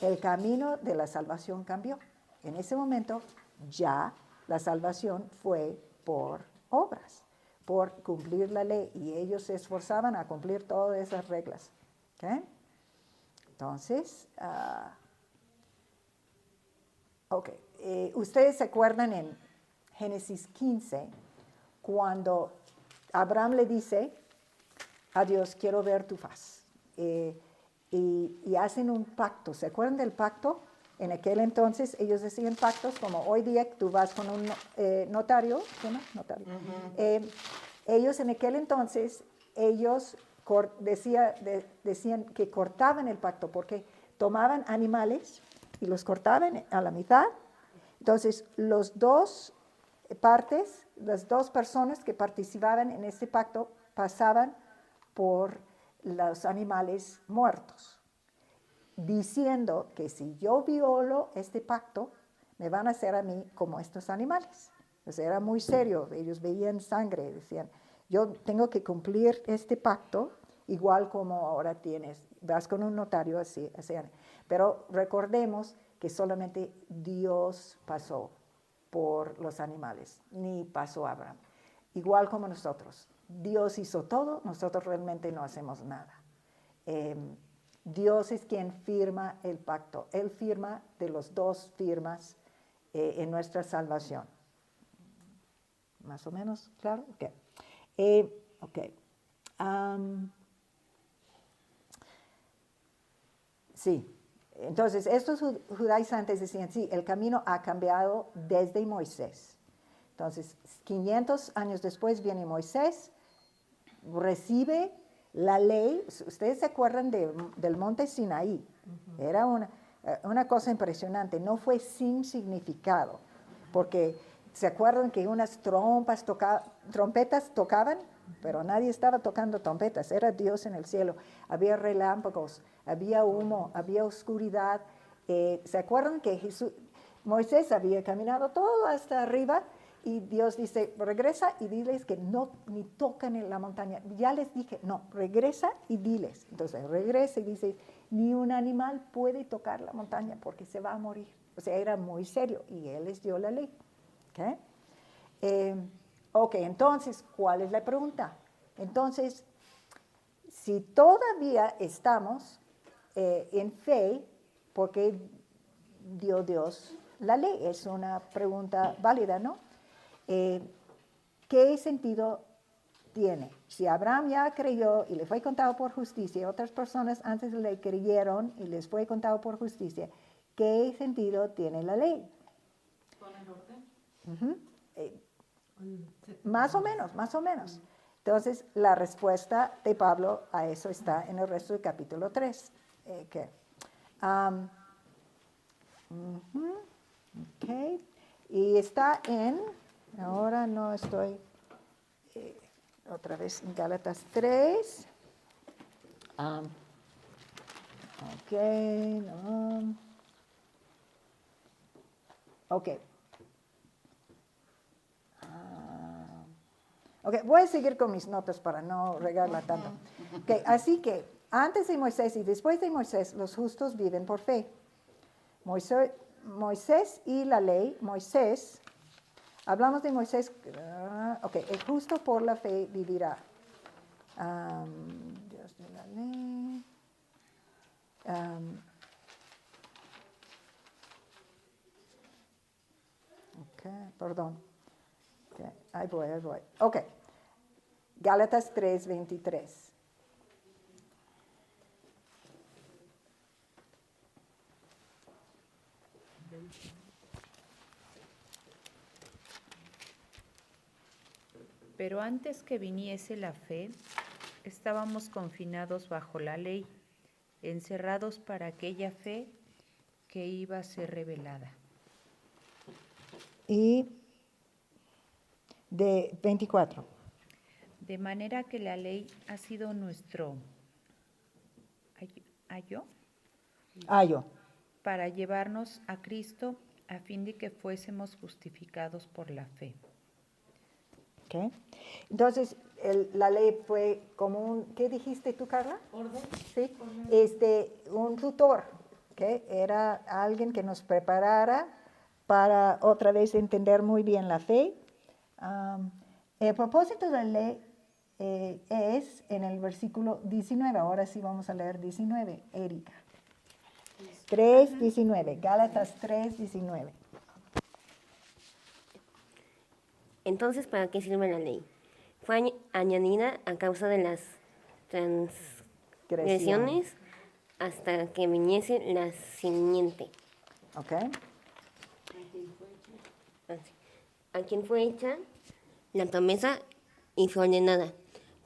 [SPEAKER 1] el camino de la salvación cambió. En ese momento ya la salvación fue por obras, por cumplir la ley, y ellos se esforzaban a cumplir todas esas reglas. ¿Okay? Entonces, ustedes se acuerdan en Génesis 15, cuando Abraham le dice a Dios, quiero ver tu faz. Y hacen un pacto. ¿Se acuerdan del pacto? En aquel entonces ellos hacían pactos, como hoy día tú vas con un notario. ¿Sí, no? Notario. Ellos en aquel entonces, decían que cortaban el pacto, porque tomaban animales y los cortaban a la mitad. Entonces, las dos personas que participaban en este pacto pasaban por los animales muertos, diciendo que si yo violo este pacto, me van a hacer a mí como estos animales. O sea, era muy serio, ellos veían sangre, decían, yo tengo que cumplir este pacto, igual como ahora vas con un notario así. Pero recordemos que solamente Dios pasó por los animales, ni pasó Abraham. Igual como nosotros. Dios hizo todo, nosotros realmente no hacemos nada. Dios es quien firma el pacto. Él firma de los dos firmas en nuestra salvación. ¿Más o menos? ¿Claro? Ok. Sí. Entonces, estos judaizantes decían, sí, el camino ha cambiado desde Moisés. Entonces, 500 años después viene Moisés, recibe la ley. Ustedes se acuerdan del monte Sinaí. Era una cosa impresionante, no fue sin significado, porque se acuerdan que unas trompetas tocaban, pero nadie estaba tocando trompetas, era Dios en el cielo. Había relámpagos, había humo, había oscuridad. ¿Se acuerdan que Moisés había caminado todo hasta arriba? Y Dios dice, regresa y diles que no, ni tocan en la montaña. Ya les dije, no, regresa y diles. Entonces regresa y dice, ni un animal puede tocar la montaña porque se va a morir. O sea, era muy serio y Él les dio la ley. Entonces, ¿cuál es la pregunta? Entonces, si todavía estamos en fe, ¿por qué dio Dios la ley? Es una pregunta válida, ¿no? ¿Qué sentido tiene? Si Abraham ya creyó y le fue contado por justicia, otras personas antes le creyeron y les fue contado por justicia, ¿qué sentido tiene la ley? ¿Poner orden? Más o menos. Entonces, la respuesta de Pablo a eso está en el resto del capítulo 3. Y está ahora no estoy, otra vez en Gálatas 3. Voy a seguir con mis notas para no regarla tanto. Así que antes de Moisés y después de Moisés, los justos viven por fe. Moisés y la ley, Moisés Hablamos de Moisés. Ok, el justo por la fe vivirá. Dios de la ley. Ok, perdón. Okay, ahí voy. Ok. Gálatas 3:23.
[SPEAKER 7] Pero antes que viniese la fe, estábamos confinados bajo la ley, encerrados para aquella fe que iba a ser revelada.
[SPEAKER 1] Y de 24.
[SPEAKER 7] De manera que la ley ha sido nuestro ayo
[SPEAKER 1] Ayo.
[SPEAKER 7] para llevarnos a Cristo a fin de que fuésemos justificados por la fe.
[SPEAKER 1] Okay. Entonces, la ley fue como un, ¿qué dijiste tú, Carla?
[SPEAKER 2] Orden.
[SPEAKER 1] Sí, un tutor, ¿okay? Era alguien que nos preparara para otra vez entender muy bien la fe. El propósito de la ley es en el versículo 19, ahora sí vamos a leer 19, Erika. 3:19, Gálatas 3:19.
[SPEAKER 8] Entonces, ¿para qué sirve la ley? Fue añadida a causa de las transgresiones hasta que viniese la simiente.
[SPEAKER 1] Ok.
[SPEAKER 8] A quien fue hecha la promesa y fue ordenada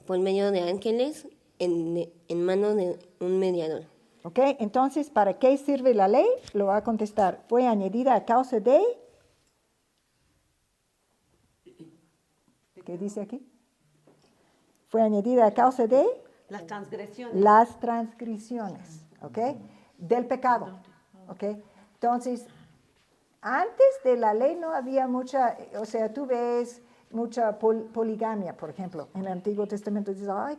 [SPEAKER 8] por medio de ángeles en manos de un mediador.
[SPEAKER 1] Ok, entonces, ¿para qué sirve la ley? Lo va a contestar. Fue añadida a causa de... ¿Qué dice aquí? Fue añadida a causa de...
[SPEAKER 2] Las transgresiones.
[SPEAKER 1] Las transgresiones, ¿ok? Del pecado, ¿ok? Entonces, antes de la ley no había mucha, o sea, tú ves mucha poligamia, por ejemplo. En el Antiguo Testamento dices, ay,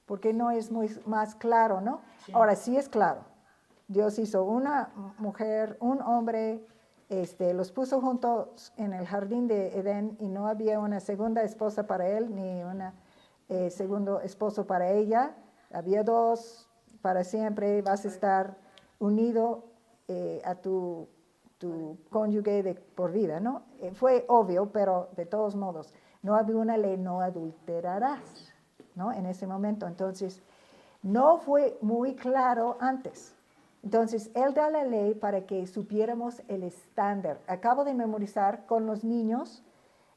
[SPEAKER 1] ¿por qué no es más claro, no? Sí. Ahora sí es claro. Dios hizo una mujer, un hombre, los puso juntos en el jardín de Edén y no había una segunda esposa para él ni una segundo esposo para ella. Había dos para siempre. Vas a estar unido a tu cónyuge por vida, ¿no? Fue obvio, pero de todos modos, no había una ley, no adulterarás, ¿no? En ese momento. Entonces, no fue muy claro antes. Entonces, Él da la ley para que supiéramos el estándar. Acabo de memorizar con los niños,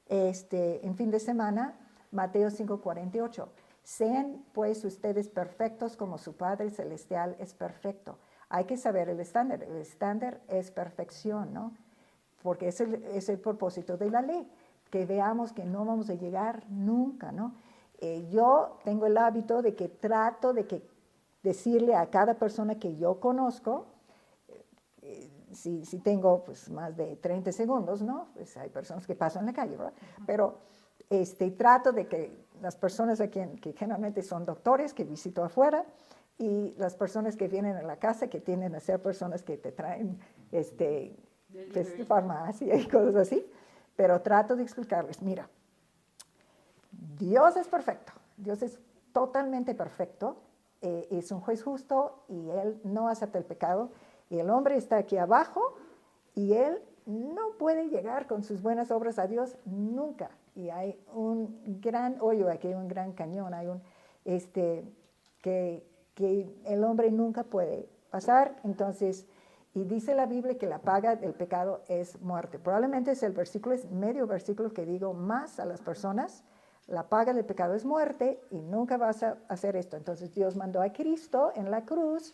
[SPEAKER 1] en fin de semana, Mateo 5:48. Sean pues ustedes perfectos como su Padre Celestial es perfecto. Hay que saber el estándar. El estándar es perfección, ¿no? Porque es el propósito de la ley. Que veamos que no vamos a llegar nunca, ¿no? Yo tengo el hábito de que trato de decirle a cada persona que yo conozco, si tengo pues más de 30 segundos, ¿no? Pues hay personas que pasan en la calle, ¿verdad? Pero trato de que las personas que generalmente son doctores, que visito afuera, y las personas que vienen a la casa, que tienden a ser personas que te traen farmacia y cosas así, pero trato de explicarles, mira, Dios es perfecto, Dios es totalmente perfecto, es un juez justo y Él no acepta el pecado, y el hombre está aquí abajo y Él no puede llegar con sus buenas obras a Dios nunca. Y hay un gran hoyo aquí, un gran cañón, hay que el hombre nunca puede pasar. Entonces, y dice la Biblia que la paga del pecado es muerte. Probablemente es medio versículo que digo más a las personas. La paga del pecado es muerte y nunca vas a hacer esto. Entonces Dios mandó a Cristo en la cruz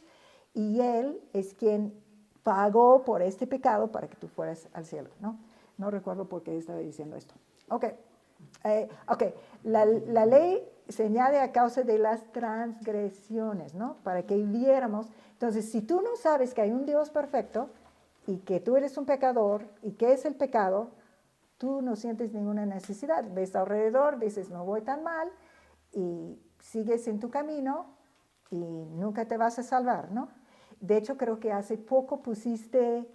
[SPEAKER 1] y Él es quien pagó por este pecado para que tú fueras al cielo, ¿no? No recuerdo por qué estaba diciendo esto. Ok. La ley se añade a causa de las transgresiones, ¿no? Para que viéramos. Entonces, si tú no sabes que hay un Dios perfecto y que tú eres un pecador y qué es el pecado, tú no sientes ninguna necesidad. Ves alrededor, dices, no voy tan mal y sigues en tu camino y nunca te vas a salvar, ¿no? De hecho, creo que hace poco pusiste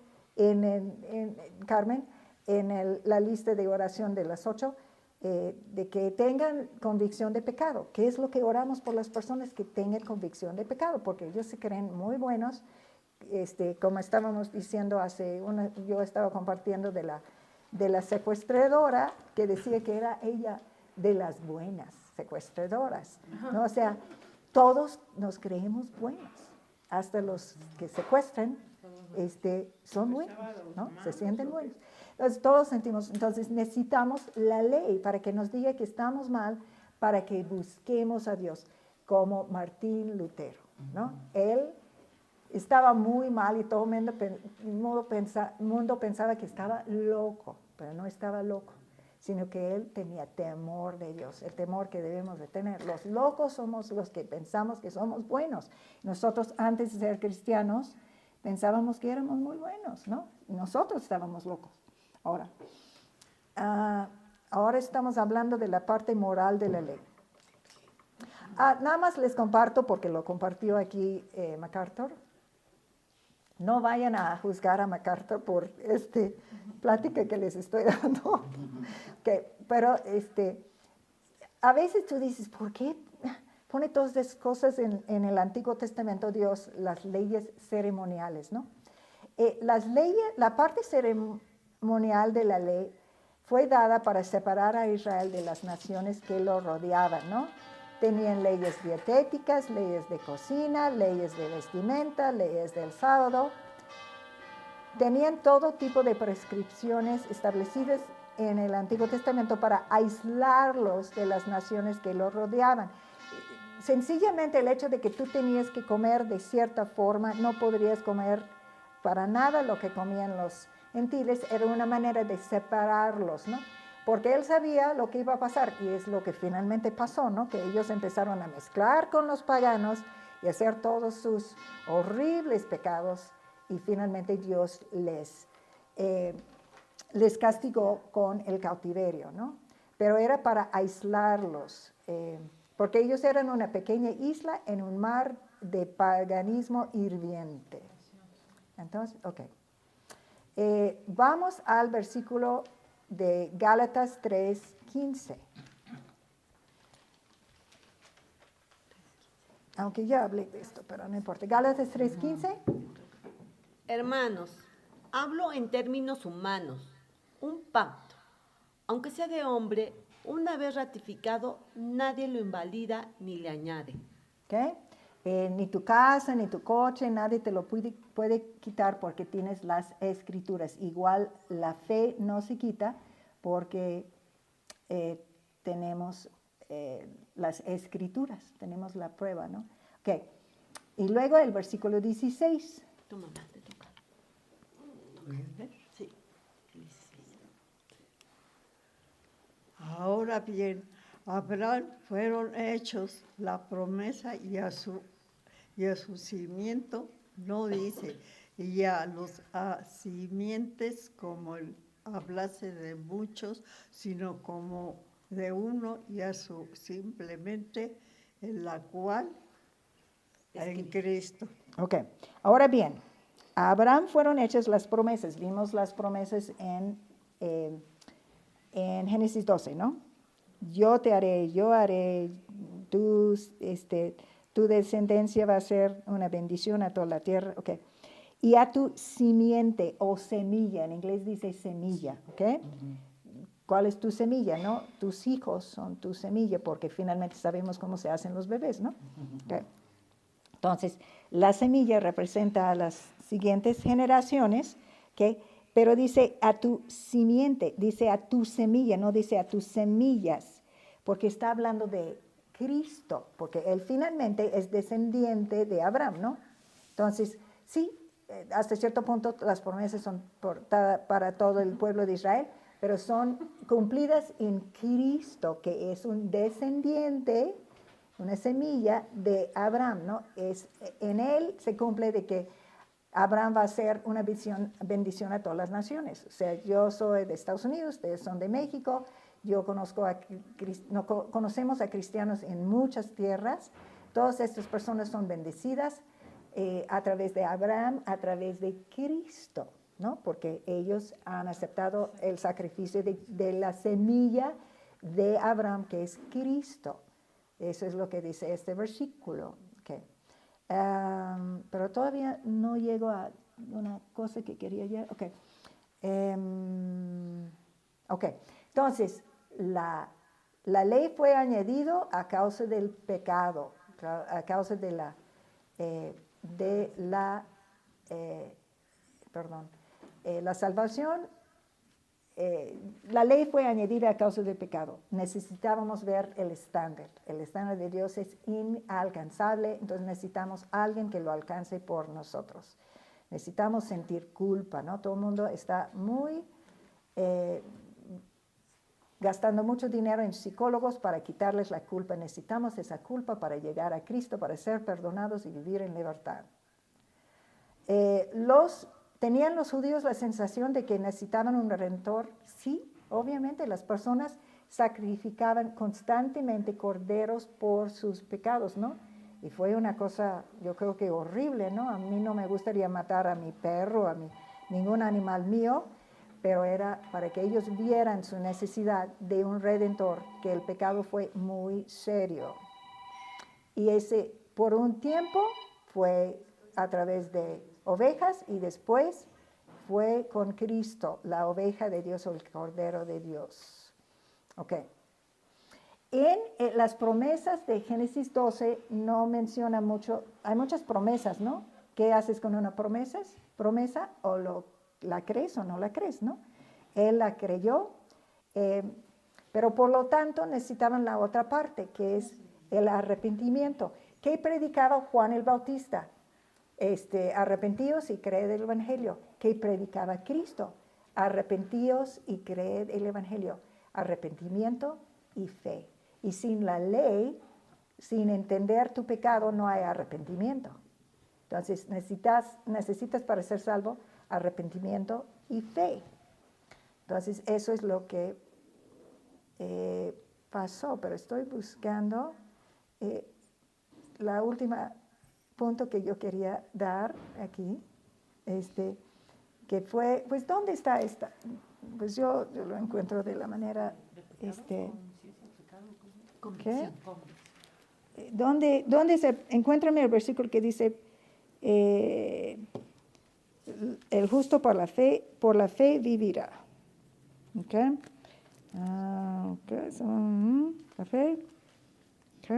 [SPEAKER 1] Carmen, en la lista de oración de las 8, de que tengan convicción de pecado. ¿Qué es lo que oramos por las personas que tengan convicción de pecado? Porque ellos se creen muy buenos. Como estábamos diciendo yo estaba compartiendo de la secuestradora que decía que era ella de las buenas secuestradoras, ¿no? O sea, todos nos creemos buenos, hasta los que secuestran son buenos, ¿no? Se sienten buenos. Entonces todos sentimos, entonces necesitamos la ley para que nos diga que estamos mal, para que busquemos a Dios, como Martín Lutero, ¿no? Él estaba muy mal y todo el mundo pensaba que estaba loco, pero no estaba loco, sino que él tenía temor de Dios, el temor que debemos de tener. Los locos somos los que pensamos que somos buenos. Nosotros antes de ser cristianos pensábamos que éramos muy buenos, ¿no? Nosotros estábamos locos. Ahora estamos hablando de la parte moral de la ley. Nada más les comparto, porque lo compartió aquí MacArthur. No vayan a juzgar a MacArthur por plática que les estoy dando. Pero a veces tú dices, ¿por qué pone todas esas cosas en el Antiguo Testamento Dios, las leyes ceremoniales, ¿no? La parte ceremonial de la ley fue dada para separar a Israel de las naciones que lo rodeaban, ¿no? Tenían leyes dietéticas, leyes de cocina, leyes de vestimenta, leyes del sábado. Tenían todo tipo de prescripciones establecidas en el Antiguo Testamento para aislarlos de las naciones que los rodeaban. Sencillamente el hecho de que tú tenías que comer de cierta forma, no podrías comer para nada lo que comían los gentiles, era una manera de separarlos, ¿no? Porque él sabía lo que iba a pasar, y es lo que finalmente pasó, ¿no? Que ellos empezaron a mezclar con los paganos y hacer todos sus horribles pecados, y finalmente Dios les castigó con el cautiverio, ¿no? Pero era para aislarlos, porque ellos eran una pequeña isla en un mar de paganismo hirviente. Entonces, ok. Vamos al versículo de Gálatas 3:15. Aunque ya hablé de esto, pero no importa. Gálatas 3:15.
[SPEAKER 2] Hermanos, hablo en términos humanos. Un pacto, aunque sea de hombre, una vez ratificado, nadie lo invalida ni le añade.
[SPEAKER 1] ¿Okay? Ni tu casa, ni tu coche, nadie te lo puede quitar porque tienes las escrituras. Igual la fe no se quita porque tenemos las escrituras, tenemos la prueba, ¿no? Ok, y luego el versículo 16.
[SPEAKER 2] Tu mamá te toca. Sí, el 16.
[SPEAKER 3] Ahora bien, a Abraham fueron hechos la promesa y a su cimiento, no dice, y a los simientes como el hablase de muchos, sino como de uno, y a su simplemente en la cual en Cristo.
[SPEAKER 1] Ok, ahora bien, a Abraham fueron hechas las promesas. Vimos las promesas en Génesis 12, ¿no? Yo haré, tu descendencia va a ser una bendición a toda la tierra, ok. Y a tu simiente o semilla, en inglés dice semilla, ok. ¿Cuál es tu semilla, no? Tus hijos son tu semilla, porque finalmente sabemos cómo se hacen los bebés, ¿no? Okay. Entonces, la semilla representa a las siguientes generaciones, ¿ok? Pero dice a tu simiente, dice a tu semilla, no dice a tus semillas, porque está hablando de Cristo, porque él finalmente es descendiente de Abraham, ¿no? Entonces, sí, hasta cierto punto las promesas son para todo el pueblo de Israel, pero son cumplidas en Cristo, que es un descendiente, una semilla de Abraham, ¿no? En él se cumple de que Abraham va a ser una bendición a todas las naciones. O sea, yo soy de Estados Unidos, ustedes son de México, conocemos a cristianos en muchas tierras. Todas estas personas son bendecidas a través de Abraham, a través de Cristo. ¿no? Porque ellos han aceptado el sacrificio de la semilla de Abraham, que es Cristo. Eso es lo que dice este versículo. Okay. Pero todavía no llego a una cosa que quería llegar. Ok. Ok. Entonces, la ley fue añadido a causa del pecado, a causa de la salvación. La ley fue añadida a causa del pecado. Necesitábamos ver el estándar. El estándar de Dios es inalcanzable, entonces necesitamos a alguien que lo alcance por nosotros. Necesitamos sentir culpa, ¿no? Todo el mundo está gastando mucho dinero en psicólogos para quitarles la culpa. Necesitamos esa culpa para llegar a Cristo, para ser perdonados y vivir en libertad. ¿Tenían los judíos la sensación de que necesitaban un redentor? Sí, obviamente las personas sacrificaban constantemente corderos por sus pecados, ¿no? Y fue una cosa, yo creo que horrible, ¿no? A mí no me gustaría matar a mi perro, ningún animal mío, pero era para que ellos vieran su necesidad de un redentor, que el pecado fue muy serio. Y ese, por un tiempo, fue a través de ovejas y después fue con Cristo, la oveja de Dios o el cordero de Dios. Ok. En las promesas de Génesis 12 no menciona mucho, hay muchas promesas, ¿no? ¿Qué haces con una promesa? O la crees o no la crees, ¿no? Él la creyó, pero por lo tanto necesitaban la otra parte, que es el arrepentimiento. ¿Qué predicaba Juan el Bautista? Arrepentíos y creed el Evangelio. ¿Qué predicaba Cristo? Arrepentíos y creed el Evangelio. Arrepentimiento y fe. Y sin la ley, sin entender tu pecado, no hay arrepentimiento. Entonces necesitas para ser salvo arrepentimiento y fe. Entonces eso es lo que pasó, pero estoy buscando la última punto que yo quería dar aquí, que fue, pues, ¿dónde está esta? Pues yo lo encuentro de la manera, ¿qué? ¿Dónde se encuéntrame el versículo que dice, el justo por la fe vivirá? ¿Ok? La fe, ¿ok?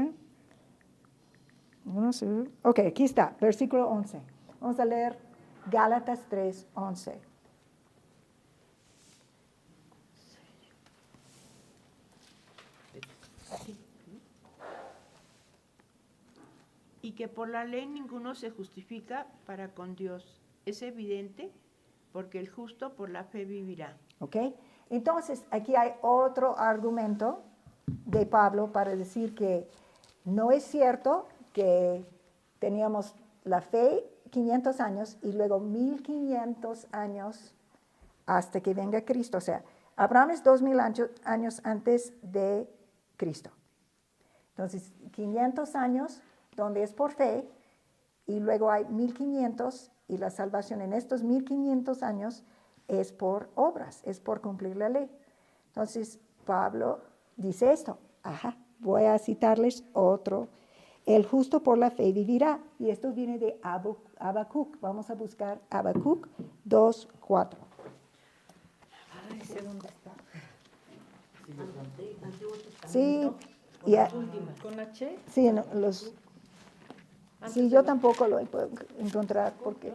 [SPEAKER 1] Ok, aquí está, versículo 11. Vamos a leer Gálatas 3, 11.
[SPEAKER 4] Y que por la ley ninguno se justifica para con Dios. Es evidente, porque el justo por la fe vivirá.
[SPEAKER 1] Ok, entonces aquí hay otro argumento de Pablo para decir que no es cierto que teníamos la fe 500 años y luego 1500 años hasta que venga Cristo. O sea, Abraham es 2000 años antes de Cristo. Entonces, 500 años donde es por fe y luego hay 1500 y la salvación en estos 1500 años es por obras, es por cumplir la ley. Entonces, Pablo dice esto. Voy a citarles otro. El justo por la fe vivirá. Y esto viene de Habacuc. Vamos a buscar Habacuc 2:4.
[SPEAKER 7] Ay, sé dónde está.
[SPEAKER 1] Sí.
[SPEAKER 7] ¿Con H?
[SPEAKER 1] Sí, sí, yo tampoco lo puedo encontrar porque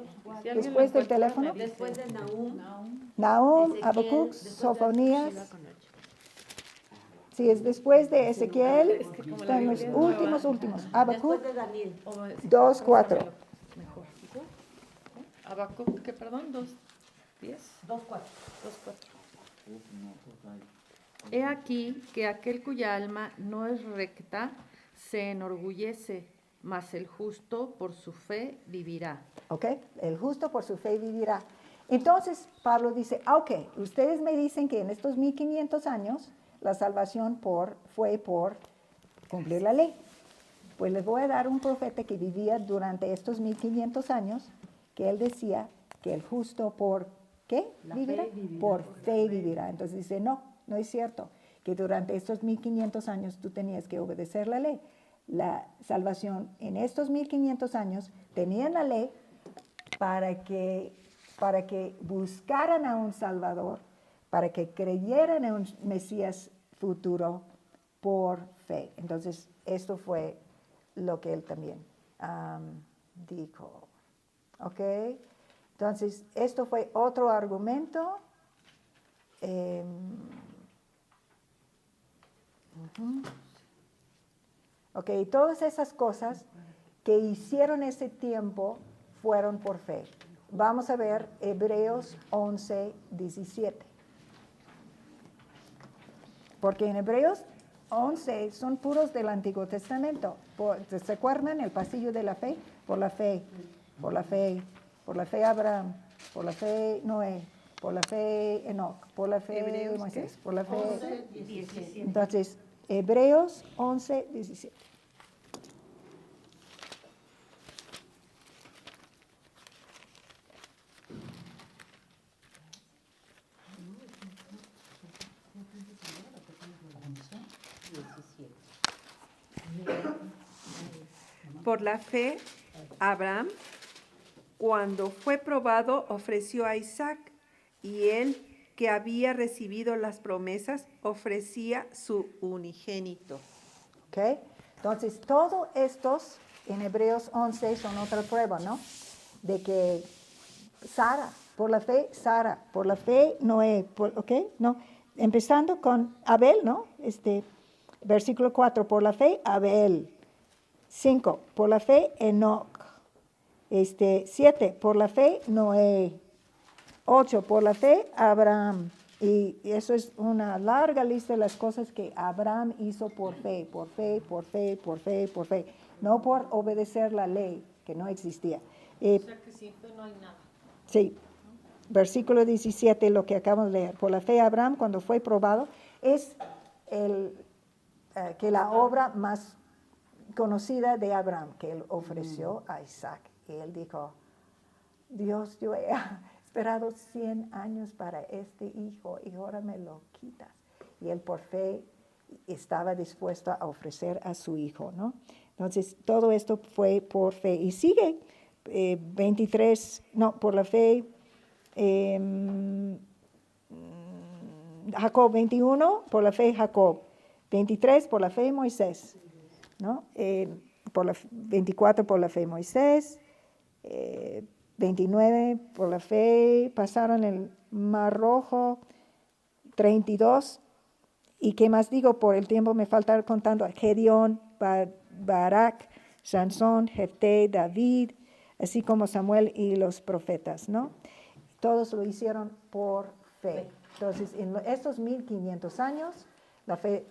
[SPEAKER 1] después del teléfono.
[SPEAKER 2] Después de
[SPEAKER 1] Nahum, Habacuc, Sofonías. Sí, es después de Ezequiel, están los últimos. Habacuc
[SPEAKER 2] después de Daniel.
[SPEAKER 1] 2:4.
[SPEAKER 5] Mejor. Habacuc, ¿qué, perdón? 2:10.
[SPEAKER 2] 2:4.
[SPEAKER 5] 2:4. He aquí que aquel cuya alma no es recta se enorgullece, mas el justo por su fe vivirá.
[SPEAKER 1] ¿Ok? El justo por su fe vivirá. Entonces, Pablo dice, ok, ustedes me dicen que en estos 1500 años la salvación fue por cumplir la ley. Pues les voy a dar un profeta que vivía durante estos 1500 años, que él decía que el justo por ¿qué? ¿Vivirá? Por fe vivirá. Entonces dice, no es cierto que durante estos 1500 años tú tenías que obedecer la ley. La salvación en estos 1500 años tenían la ley para que buscaran a un Salvador, para que creyeran en un Mesías futuro por fe. Entonces, esto fue lo que él también dijo. ¿Ok? Entonces, esto fue otro argumento. Ok, todas esas cosas que hicieron ese tiempo fueron por fe. Vamos a ver Hebreos 11, 17. Porque en Hebreos 11 son puros del Antiguo Testamento. ¿Se acuerdan el pasillo de la fe? Por la fe, por la fe, por la fe Abraham, por la fe Noé, por la fe Enoc, por la fe
[SPEAKER 4] Hebreos,
[SPEAKER 1] Moisés,
[SPEAKER 4] ¿qué?
[SPEAKER 1] por la fe...
[SPEAKER 5] 11, 17.
[SPEAKER 1] Entonces, Hebreos 11, 17.
[SPEAKER 9] Por la fe, Abraham, cuando fue probado, ofreció a Isaac, y él, que había recibido las promesas, ofrecía su unigénito.
[SPEAKER 1] ¿Ok? Entonces, todos estos en Hebreos 11 son otra prueba, ¿no? De que Sara, por la fe Noé, ¿ok? ¿No? Empezando con Abel, ¿no? Versículo 4, por la fe Abel. 5, por la fe Enoc. 7, por la fe Noé. 8, por la fe Abraham. Y eso es una larga lista de las cosas que Abraham hizo por fe, por fe, por fe, por fe, por fe. No por obedecer la ley, que no existía.
[SPEAKER 5] O sea que sin fe no hay nada.
[SPEAKER 1] Sí, versículo 17, lo que acabamos de leer. Por la fe Abraham, cuando fue probado, es que la obra más conocida de Abraham, que él ofreció a Isaac. Y él dijo, Dios, yo he esperado 100 años para este hijo y ahora me lo quitas. Y él por fe estaba dispuesto a ofrecer a su hijo, ¿no? Entonces, todo esto fue por fe. Y sigue 23, no, por la fe, Jacob 21, por la fe Jacob. 23, por la fe Moisés, ¿no? 24, por la fe Moisés. 29, por la fe pasaron el Mar Rojo. 32, y qué más digo, por el tiempo me falta contando, Gedeón, Barak, Sansón, Jefté, David, así como Samuel y los profetas, ¿no? Todos lo hicieron por fe. Entonces, en estos 1500 años,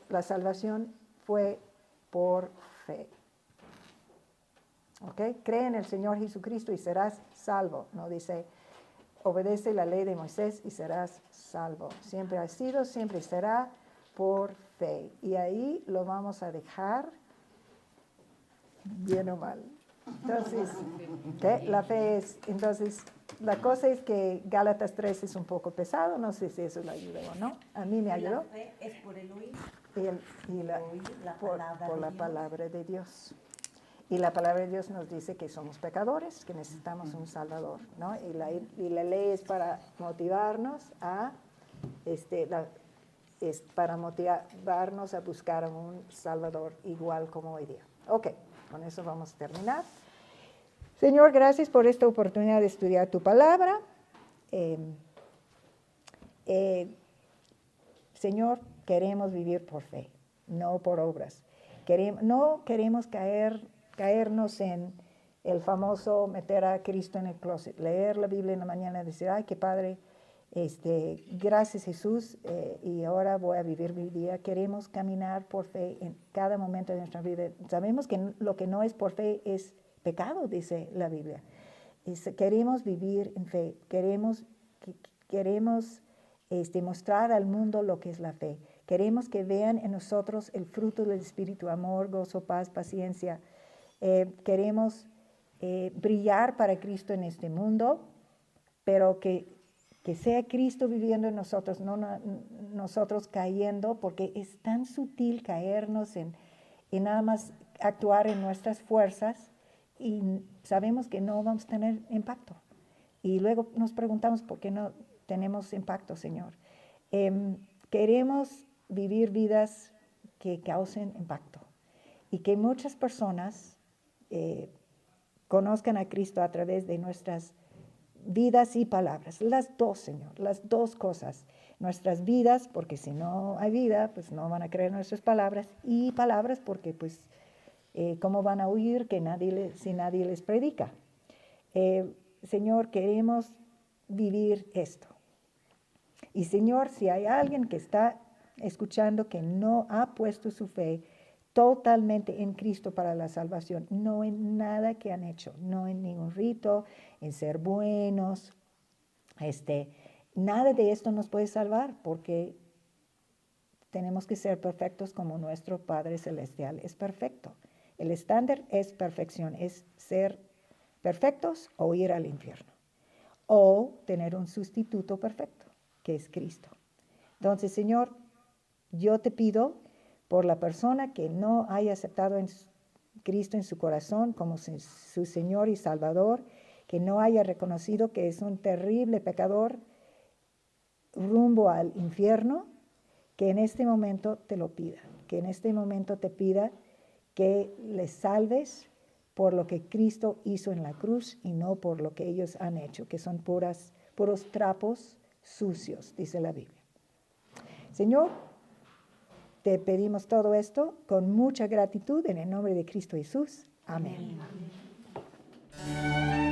[SPEAKER 1] la salvación fue por fe. ¿Ok? Cree en el Señor Jesucristo y serás salvo. No dice, obedece la ley de Moisés y serás salvo. Siempre ha sido, siempre será por fe. Y ahí lo vamos a dejar bien o mal. Entonces, ¿qué? La fe es, entonces, la cosa es que Gálatas 3 es un poco pesado, no sé si eso le ayudó o no. A mí me ayudó.
[SPEAKER 2] La fe es por el oír.
[SPEAKER 1] Por la palabra de Dios. Y la palabra de Dios nos dice que somos pecadores, que necesitamos un Salvador, ¿no? Y la ley es para motivarnos para motivarnos a buscar a un Salvador igual como hoy día. Ok, con eso vamos a terminar. Señor, gracias por esta oportunidad de estudiar tu palabra. Señor, queremos vivir por fe, no por obras. No queremos caernos en el famoso meter a Cristo en el closet, leer la Biblia en la mañana y decir, ay, qué padre, gracias Jesús, y ahora voy a vivir mi día. Queremos caminar por fe en cada momento de nuestra vida. Sabemos que lo que no es por fe es pecado, dice la Biblia. Queremos vivir en fe, queremos mostrar al mundo lo que es la fe. Queremos que vean en nosotros el fruto del Espíritu, amor, gozo, paz, paciencia. Queremos brillar para Cristo en este mundo, pero que que sea Cristo viviendo en nosotros, no nosotros cayendo, porque es tan sutil caernos en nada más actuar en nuestras fuerzas y sabemos que no vamos a tener impacto. Y luego nos preguntamos por qué no tenemos impacto, Señor. Queremos vivir vidas que causen impacto y que muchas personas conozcan a Cristo a través de nuestras vidas y palabras. Las dos, Señor, las dos cosas. Nuestras vidas, porque si no hay vida, pues no van a creer nuestras palabras, y palabras porque pues ¿cómo van a oír si nadie les predica? Señor, queremos vivir esto. Y Señor, si hay alguien que está escuchando que no ha puesto su fe totalmente en Cristo para la salvación, no en nada que han hecho, no en ningún rito, en ser buenos, nada de esto nos puede salvar, porque tenemos que ser perfectos como nuestro Padre Celestial es perfecto. El estándar es perfección, es ser perfectos o ir al infierno, o tener un sustituto perfecto, que es Cristo. Entonces, Señor, yo te pido por la persona que no haya aceptado a Cristo en su corazón como su Señor y Salvador, que no haya reconocido que es un terrible pecador rumbo al infierno, que en este momento te lo pida, que en este momento te pida que les salves por lo que Cristo hizo en la cruz y no por lo que ellos han hecho, que son puros trapos sucios, dice la Biblia. Señor, te pedimos todo esto con mucha gratitud en el nombre de Cristo Jesús. Amén. Amén.